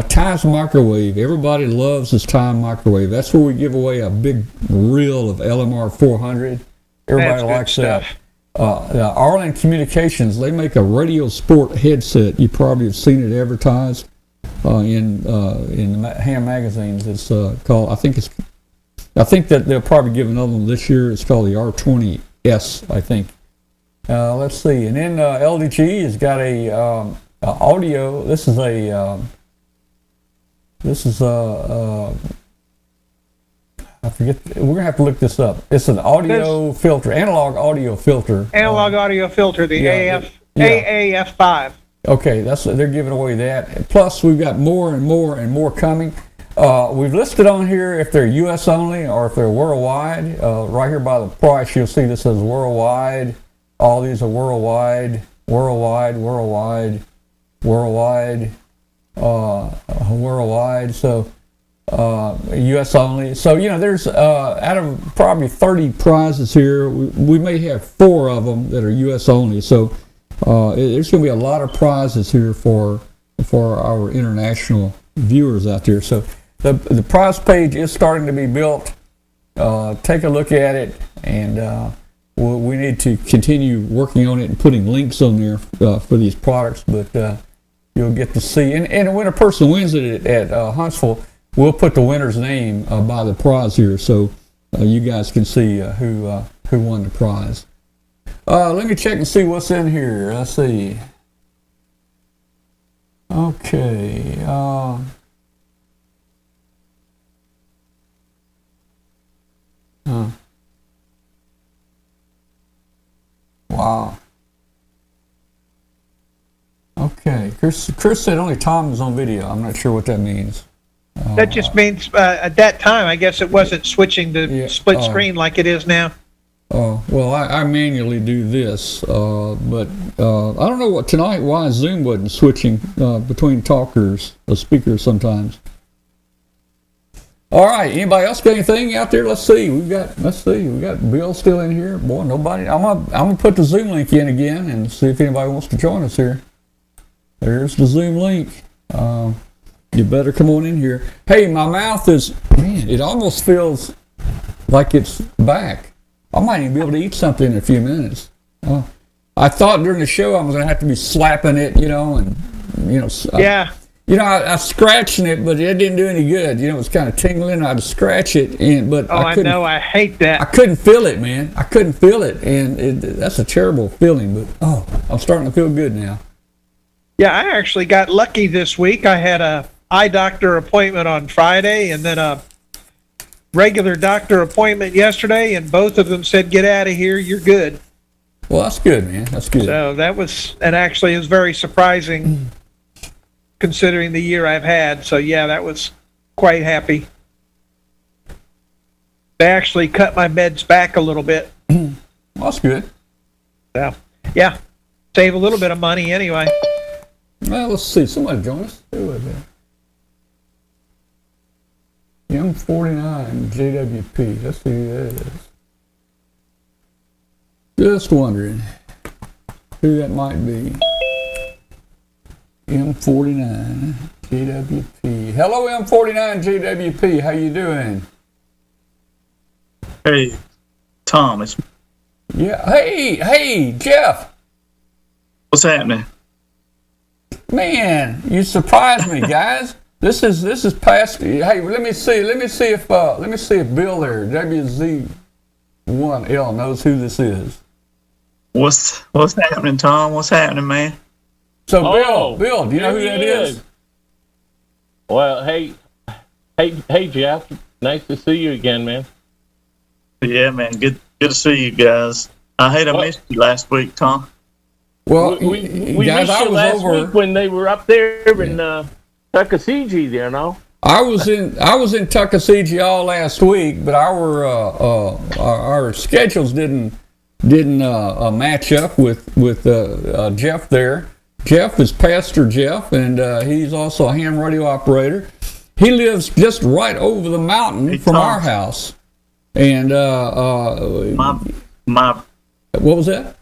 Times Microwave, everybody loves this Time Microwave. That's where we give away a big reel of LMR 400. Everybody likes that. Arlen Communications, they make a Radio Sport headset. You probably have seen it advertised in ham magazines. It's called. I think that they'll probably give another one this year. It's called the R20S, I think. Let's see, and then LDG has got a audio. This is I forget. We're gonna have to look this up. It's an audio filter, analog audio filter. Analog audio filter, the AAF5. Okay, they're giving away that. Plus, we've got more and more and more coming. We've listed on here if they're U.S. only or if they're worldwide. Right here by the price, you'll see this says worldwide. All these are worldwide. So U.S. only. So there's out of probably 30 prizes here, we may have 4 of them that are U.S. only. So there's going to be a lot of prizes here for our international viewers out there. So the prize page is starting to be built. Take a look at it, and we need to continue working on it and putting links on there for these products. But you'll get to see. And when a person wins it at Huntsville, we'll put the winner's name by the prize here, so you guys can see who won the prize. Let me check and see what's in here. Let's see. Okay. Wow. Okay. Chris said only Tom is on video. I'm not sure what that means. That just means at that time, I guess it wasn't switching to split screen like it is now. Well, I manually do this, but I don't know what tonight why Zoom wasn't switching between speakers sometimes. All right, anybody else got anything out there? Let's see. We got Bill still in here. Boy, nobody. I'm gonna put the Zoom link in again and see if anybody wants to join us here. There's the Zoom link. You better come on in here. Hey, my mouth is, man, it almost feels like it's back. I might even be able to eat something in a few minutes. I thought during the show I was going to have to be slapping it, and, Yeah. I was scratching it, but it didn't do any good. It was kind of tingling. I'd scratch it, but I know. I hate that. I couldn't feel it, man. I couldn't feel it, and that's a terrible feeling, but, I'm starting to feel good now. Yeah, I actually got lucky this week. I had a eye doctor appointment on Friday and then a regular doctor appointment yesterday, and both of them said, "Get out of here, you're good." Well, that's good, man. That's good. So that was, and actually it was very surprising considering the year I've had. So yeah, that was quite happy. They actually cut my meds back a little bit. Well, that's good. So yeah, save a little bit of money anyway. Well, let's see. Somebody join us. Who was it? M49 JWP. Let's see who that is. Just wondering who that might be. M49 JWP. Hello, M49 JWP. How you doing? Hey, Tom. It's Yeah. Hey, Jeff. what's happening? Man, you surprised me, guys. This is past. Hey, let me see if Bill there, WZ1L, knows who this is. What's happening, Tom? What's happening, man? So Bill, do you know who that is? Well, hey, Jeff. Nice to see you again, man. Yeah, man. Good to see you guys. I hate I missed you last week, Tom. Well, we guys, missed I you was last over week when they were up there in Tuckasegee, there, no? I was in Tuckasegee all last week, but our schedules didn't match up with Jeff there. Jeff is Pastor Jeff, and he's also a ham radio operator. He lives just right over the mountain from our house. And my what was that?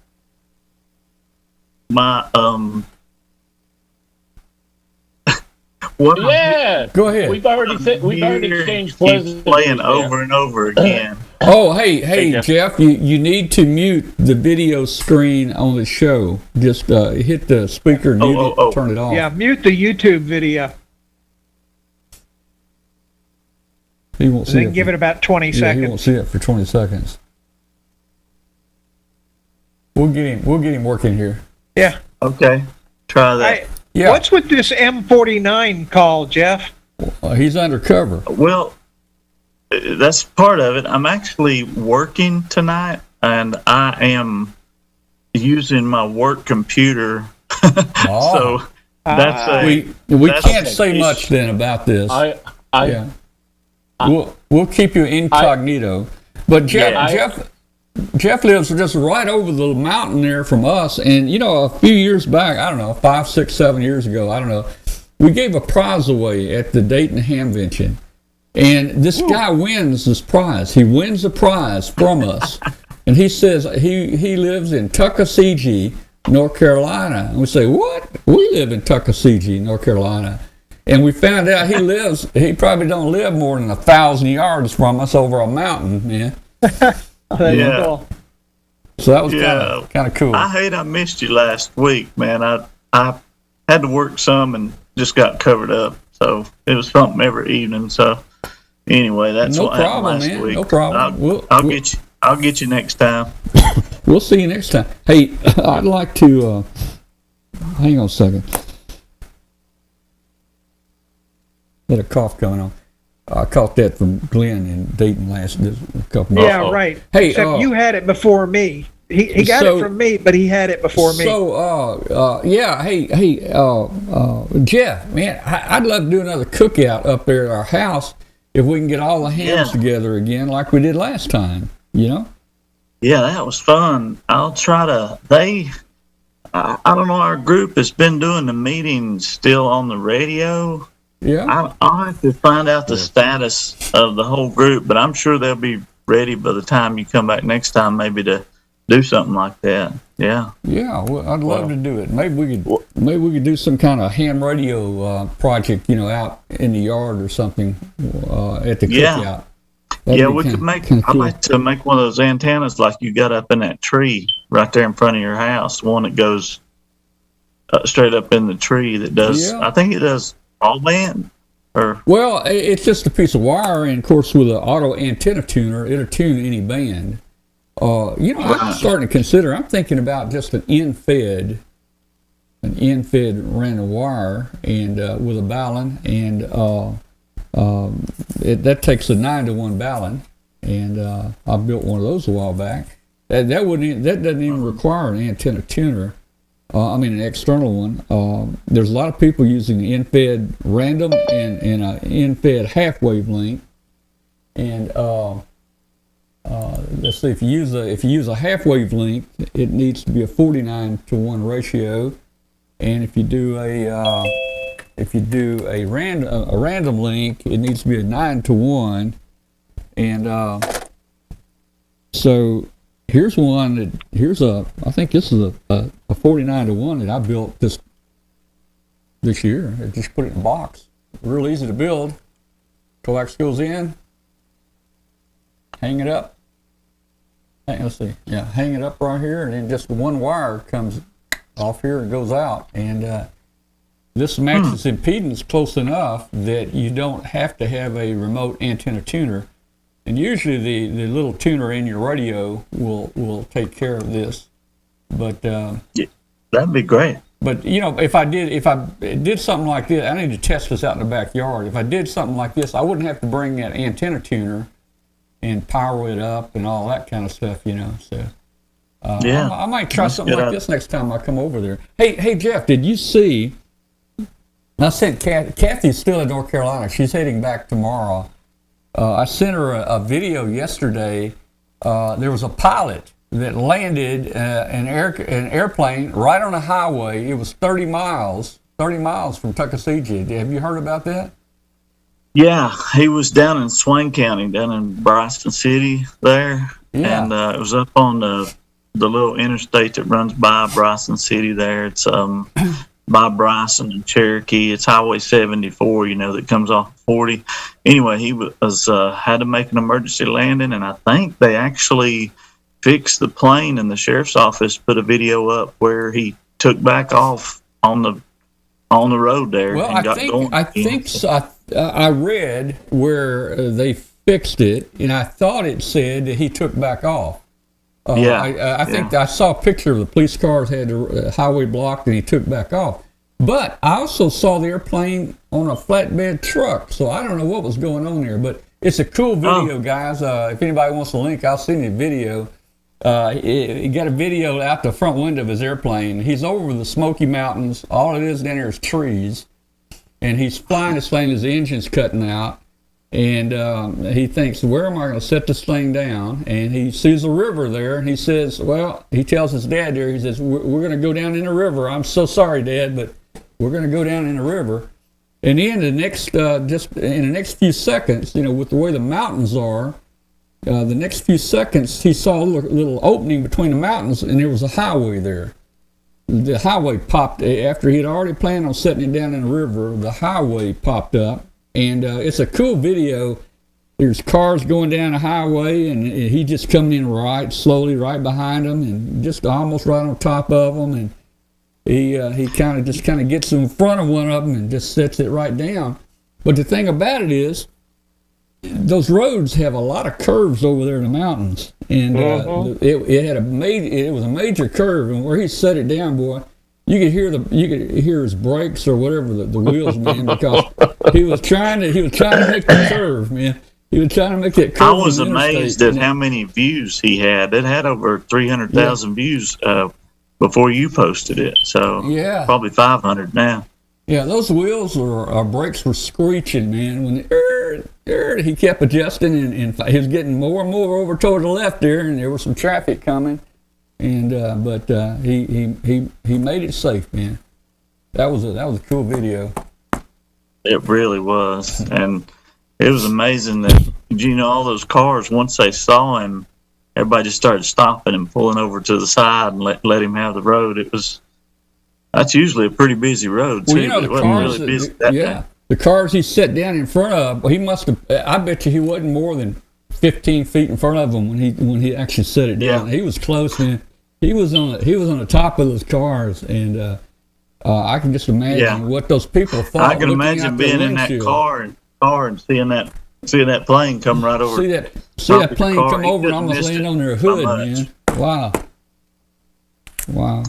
What? Yeah. Go ahead. We've already exchanged keeps playing over and over again. Oh, hey, Jeff, you need to mute the video screen on the show. Just hit the speaker and turn it off. Yeah, mute the YouTube video. He won't see Then give it about 20 seconds. He won't see it for 20 seconds. We'll get him working here. Yeah. Okay. Try that. Yeah. What's with this M49 call, Jeff? He's undercover. Well, that's part of it. I'm actually working tonight, and I am using my work computer. So that's we can't say much then about this. We'll keep you incognito. But Jeff lives just right over the mountain there from us, and a few years back, I don't know, 5, 6, 7 years ago, I don't know, we gave a prize away at the Dayton Hamvention, and this guy wins this prize. He wins the prize from us, and he says he lives in Tuckasegee, North Carolina. And we say, what? We live in Tuckasegee, North Carolina. And we found out he probably don't live more than 1,000 yards from us over a mountain, man. Cool. So that was Yeah. kind of cool. I hate I missed you last week, man. I had to work some and just got covered up. So it was something every evening. So anyway, that's No what problem, happened last man. week. No problem. I'll get you next time. We'll see you next time. Hey, I'd like to hang on a second. Had a cough going on. I caught that from Glenn in Dayton a couple months. Yeah, right. Hey, Except you had it before me. He got it from me, but he had it before me. So, yeah, hey, Jeff, man, I'd love to do another cookout up there at our house if we can get all the hams together again like we did last time, you know? Yeah, that was fun. I'll try to, I don't know, our group has been doing the meetings still on the radio. Yeah. I'll have to find out the status of the whole group, but I'm sure they'll be ready by the time you come back next time, maybe to do something like that. Yeah. Yeah, well, I'd love to do it. Maybe we could do some kind of ham radio project, you know, out in the yard or something at the cookout. We could make. I'd like to make one of those antennas like you got up in that tree right there in front of your house. One that goes straight up in the tree that does. Yeah. I think it does all band. Well, it's just a piece of wire, and of course, with an auto antenna tuner, it'll tune any band. You know, I'm starting to consider. I'm thinking about just an end-fed random wire, and with a balun, and that takes a 9-to-1 balun, and I built one of those a while back. That doesn't even require an antenna tuner. An external one. There's a lot of people using the end-fed random and an end-fed half wavelength, and let's see, if you use a half wavelength, it needs to be a 49-to-1 ratio, and if you do a random link, it needs to be a 9-to-1, and so here's one I think this is a 49-to-1 that I built this year. I just put it in a box. Real easy to build. Coax goes in, hang it up. Let's see. Yeah, hang it up right here, and then just one wire comes off here and goes out. And this matches impedance close enough that you don't have to have a remote antenna tuner. And usually the little tuner in your radio will take care of this. But that'd be great. But you know, if I did something like this, I need to test this out in the backyard. If I did something like this, I wouldn't have to bring that antenna tuner and power it up and all that kind of stuff, you know. So I might try something like this next time I come over there. Hey Jeff, did you see? I sent Kathy's still in North Carolina. She's heading back tomorrow. I sent her a video yesterday. There was a pilot that landed an airplane right on a highway. It was 30 miles from Tuckasegee. Have you heard about that? Yeah, he was down in Swain County, down in Bryson City there, and it was up on the little interstate that runs by Bryson City there. It's by Bryson and Cherokee. It's Highway 74, you know, that comes off 40. Anyway, he was had to make an emergency landing, and I think they actually fixed the plane, and the sheriff's office put a video up where he took back off on the road there. Well, and got going. I think so. I read where they fixed it, and I thought it said that he took back off. I think I saw a picture of the police cars had the highway blocked, and he took back off. But I also saw the airplane on a flatbed truck, so I don't know what was going on there. But it's a cool video, guys. If anybody wants a link, I'll send you a video. He got a video out the front window of his airplane. He's over the Smoky Mountains. All it is down there is trees. And he's flying this thing, his engine's cutting out. And he thinks, where am I going to set this thing down? And he sees a river there, and he says, well, he tells his dad there, he says, we're going to go down in the river. I'm so sorry, Dad, but we're going to go down in the river. And then just in the next few seconds, you know, with the way the mountains are, the next few seconds, he saw a little opening between the mountains, and there was a highway there. The highway popped, after he'd already planned on setting it down in the river, the highway popped up. And it's a cool video. there's cars going down the highway, and he just coming in right slowly, right behind them, and just almost right on top of them, and he kind of gets in front of one of them and just sets it right down. But the thing about it is, those roads have a lot of curves over there in the mountains, and it was a major curve, and where he set it down, boy, you could hear his brakes or whatever the wheels, man, because he was trying to make the curve, man. He was trying to make that curve. I was amazed at how many views he had. It had over 300,000 views before you posted it, so probably 500 now. Yeah, those wheels or brakes were screeching, man. When he kept adjusting, and he was getting more and more over toward the left there, and there was some traffic coming, and but he made it safe, man. That was a cool video. It really was, and it was amazing that all those cars, once they saw him, everybody just started stopping and pulling over to the side and let him have the road. That's usually a pretty busy road too. Well, it wasn't really busy that day. The cars he set down in front of, he must have. I bet you he wasn't more than 15 feet in front of them when he actually set it down. He was close, man. He was on the top of those cars, and I can just imagine what those people thought. I can imagine being in that car and seeing that plane come right over. See that plane come over and almost land on their hood, man. Wow.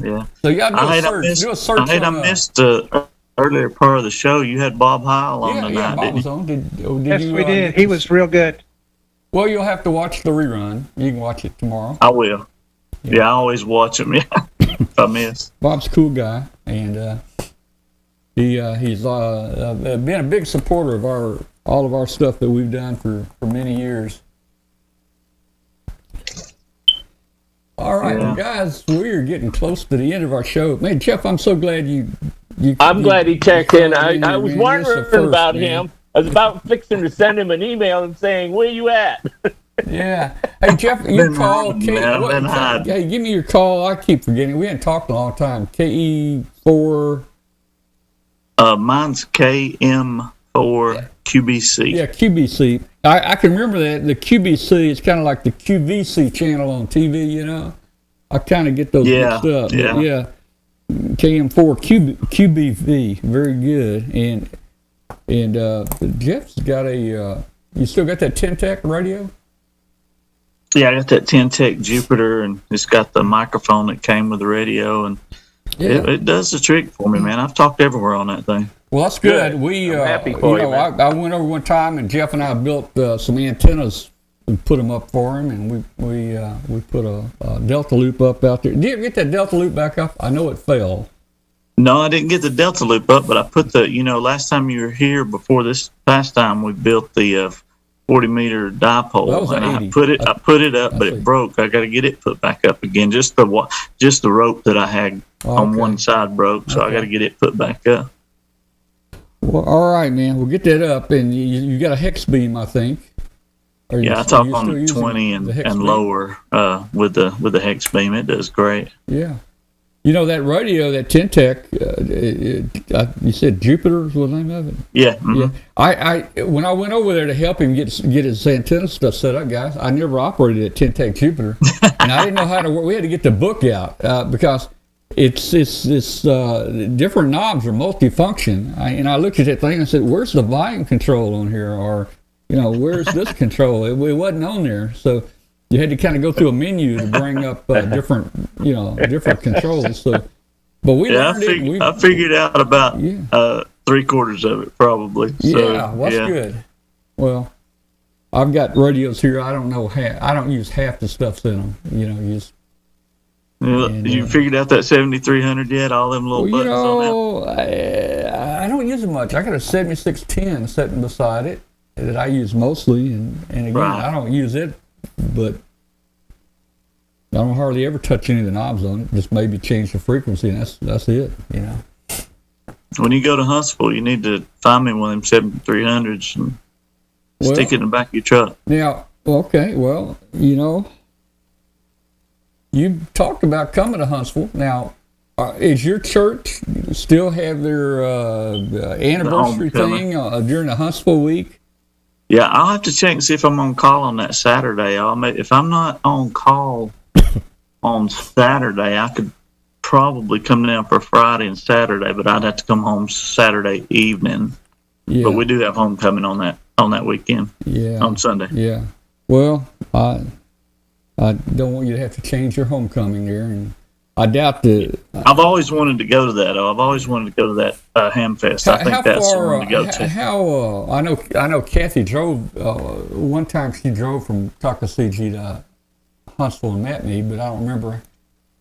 Yeah. So you got to do a search. I missed the earlier part of the show. You had Bob Heil on tonight. Yeah, Bob was on. Yes, we did. He was real good. Well, you'll have to watch the rerun. You can watch it tomorrow. I will. Yeah, I always watch them. Yeah, if I miss. Bob's a cool guy, and he's been a big supporter of all of our stuff that we've done for many years. All right, well, guys, we're getting close to the end of our show. Man, Jeff, I'm so glad I'm glad he checked in. I was wondering about him. I was about fixing to send him an email and saying, "Where you at?" Yeah. Hey, Jeff, your call. Hey, give me your call. I keep forgetting. We hadn't talked in a long time. KE4. Mine's KM4QBC. Yeah, QBC. I can remember that. The QBC is kind of like the QVC channel on TV, I kind of get those mixed up. Yeah. KM4 QBV. Very good. And Jeff's got you still got that 10-tech radio? Yeah, I got that 10-tech Jupiter, and it's got the microphone that came with the radio, and it does the trick for me, man. I've talked everywhere on that thing. Well, that's good. I'm happy for you, man. I went over one time, and Jeff and I built some antennas and put them up for him, and we put a Delta loop up out there. Did you ever get that Delta loop back up? I know it fell. No, I didn't get the Delta loop up, but I put the, last time you were here before this past time, we built the 40-meter dipole, and I put it up, but it broke. I got to get it put back up again. Just the rope that I had on one side broke, so I got to get it put back up. Well, all right, man. We'll get that up, and you got a hex beam, I think. I talk on 20 and lower with the hex beam. It does great. Yeah. That radio, that 10-tech, you said Jupiter was the name of it? Yeah. Mm-hmm. Yeah. When I went over there to help him get his antenna stuff set up, guys, I never operated a 10-tech Jupiter, and I didn't know how to work. We had to get the book out because it's different knobs are multifunction. And I looked at that thing and I said, "Where's the volume control on here?" Or, where's this control? It wasn't on there, so you had to kind of go through a menu to bring up different controls. So, but we learned it. I figured out about 3/4 of it probably. So, that's good. Well, I've got radios here. I don't know I don't use half the stuff's in them. You figured out that 7300 yet? All them little buttons on that? I don't use it much. I got a 7610 sitting beside it that I use mostly, and again, I don't use it, but I don't hardly ever touch any of the knobs on it. Just maybe change the frequency, and that's it. When you go to Huntsville, you need to find me one of them 7300s and stick it in the back of your truck. Now, okay, well, you talked about coming to Huntsville. Now, is your church still have their anniversary thing during the Huntsville week? Yeah, I'll have to check and see if I'm on call on that Saturday. If I'm not on call on Saturday, I could probably come down for Friday and Saturday, but I'd have to come home Saturday evening. Yeah. But we do have homecoming on that weekend. Yeah. On Sunday. Yeah. Well, I don't want you to have to change your homecoming there, and I doubt that. I've always wanted to go to that. I've always wanted to go to that hamfest. I think that's the one to go to. I know Kathy drove one time. She drove from Tuckasegee to Huntsville and met me, but I don't remember.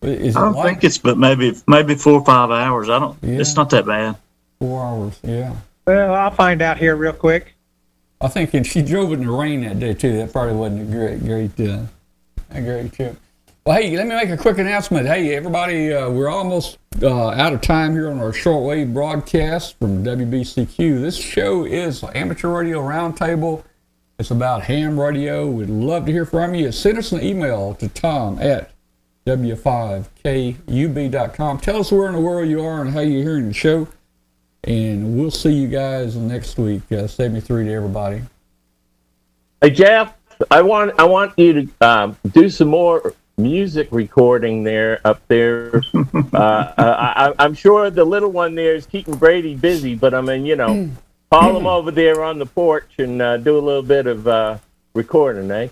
Is it I don't think it's, but maybe 4 or 5 hours. I don't. Yeah. It's not that bad. 4 hours. Yeah. Well, I'll find out here real quick. I think, and she drove in the rain that day too. That probably wasn't a great trip. Well, hey, let me make a quick announcement. Hey, everybody, we're almost out of time here on our shortwave broadcast from WBCQ. This show is Amateur Radio Roundtable. It's about ham radio. We'd love to hear from you. Send us an email to tom@w5kub.com. Tell us where in the world you are and how you're hearing the show. And we'll see you guys next week. 73 to everybody. Hey, Jeff, I want you to do some more music recording up there. I'm sure the little one there is keeping Brady busy, but I mean, call him over there on the porch and do a little bit of recording, eh?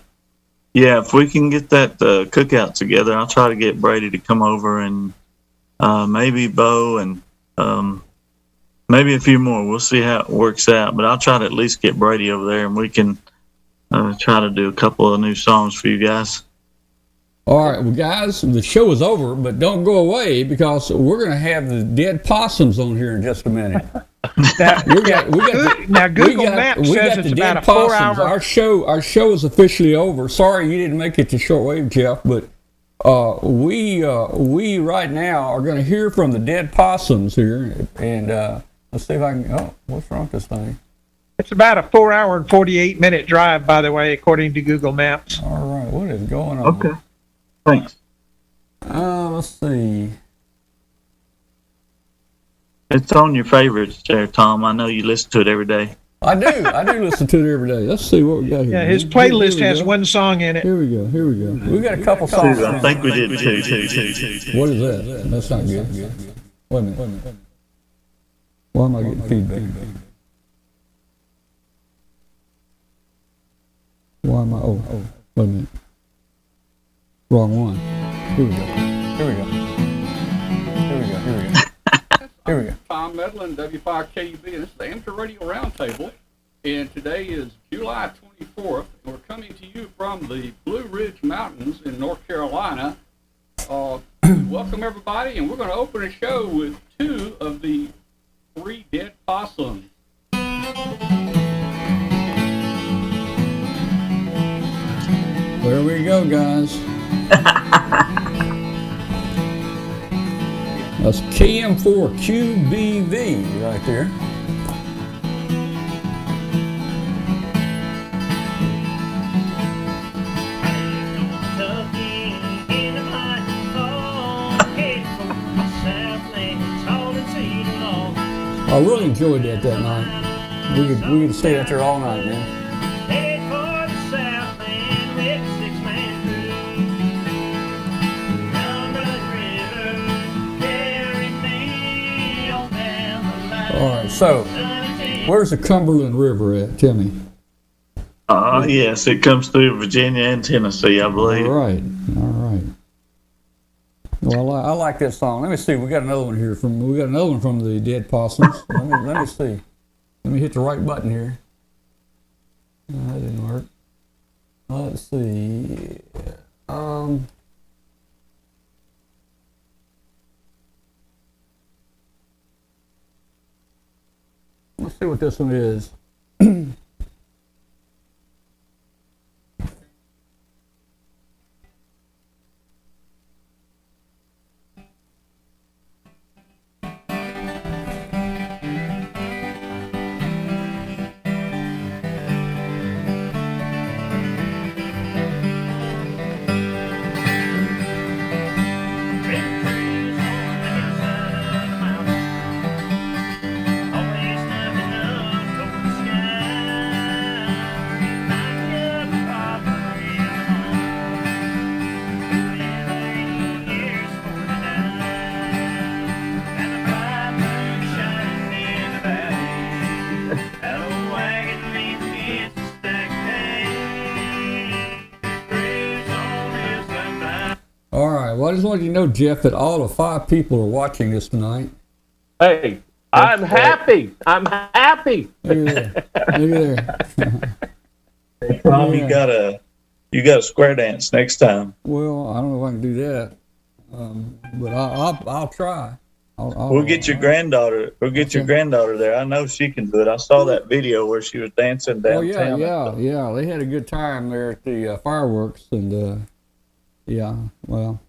Yeah, if we can get that cookout together, I'll try to get Brady to come over and maybe Bo and maybe a few more. We'll see how it works out, but I'll try to at least get Brady over there and we can try to do a couple of new songs for you guys. All right, well, guys, the show is over, but don't go away because we're going to have the dead possums on here in just a minute. Now, Google Maps says it's about a 4 hour. Our show is officially over. Sorry you didn't make it to shortwave, Jeff, but we right now are going to hear from the dead possums here, and let's see if I can. Oh, what's wrong with this thing? It's about a 4 hour and 48-minute drive, by the way, according to Google Maps. All right, what is going on? Okay, thanks. Let's see. It's on your favorites there, Tom. I know you listen to it every day. I do listen to it every day. Let's see what we got here. Yeah, his playlist has one song in it. Here we go. We got a couple songs. I think we did too. What is that? That's not good. Wait a minute. Why am I getting feedback? Why am I? Oh, wait a minute. Wrong one. Here we go. Tom Medlin, W5KUB, and this is the Amateur Radio Roundtable. And today is July 24th, and we're coming to you from the Blue Ridge Mountains in North Carolina. Welcome, everybody, and we're going to open a show with 2 of the 3 dead possums. There we go, guys. That's KM4QBV right there. I really enjoyed that night. We could stay out there all night, man. All right, so where's the Cumberland River at? Tell me. Yes, it comes through Virginia and Tennessee, I believe. All right. Well, I like that song. Let me see. We got another one from the Dead Possums. Let me see. Let me hit the right button here. No, that didn't work. Let's see. Let's see what this one is. Well, I just wanted you to know, Jeff, that all the 5 people are watching this tonight. Hey, I'm happy. I'm happy. Look at there. Hey, Tom, you got a square dance next time. Well, I don't know if I can do that, but I'll try. We'll get your granddaughter. We'll get your granddaughter there. I know she can do it. I saw that video where she was dancing downtown. Oh yeah. They had a good time there at the fireworks, and yeah. Well,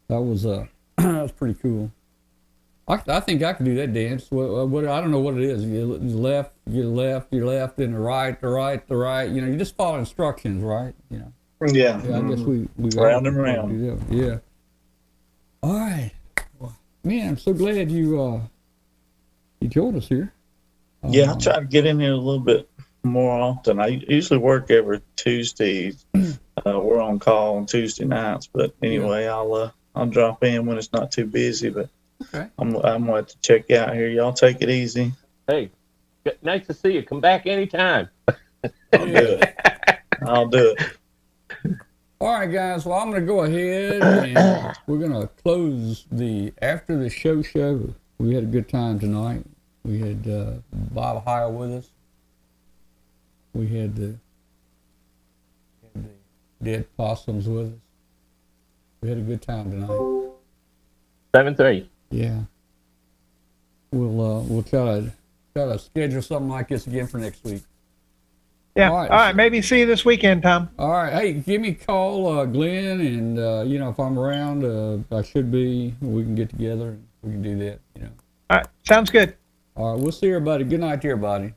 that was that was pretty cool. I think I can do that dance. What I don't know what it is. You left, then the right. You know, you just follow instructions, right? You know. Yeah. I guess we round and round. Yeah. All right. Well, man, I'm so glad you joined us here. Yeah, I try to get in here a little bit more often. I usually work every Tuesday. We're on call on Tuesday nights, but anyway, I'll drop in when it's not too busy. But okay, I'm going to have to check out here. Y'all take it easy. Hey, nice to see you. Come back anytime. I'll do it. All right, guys. Well, I'm going to go ahead and we're going to close after the show. We had a good time tonight. We had Bob Heil with us. We had the dead possums with us. We had a good time tonight. 7:30. Yeah. We'll try to schedule something like this again for next week. Yeah. All right. Maybe see you this weekend, Tom. All right. Hey, give me a call, Glenn, and if I'm around, I should be. We can get together and we can do that. All right. Sounds good. All right. We'll see everybody. Good night to everybody.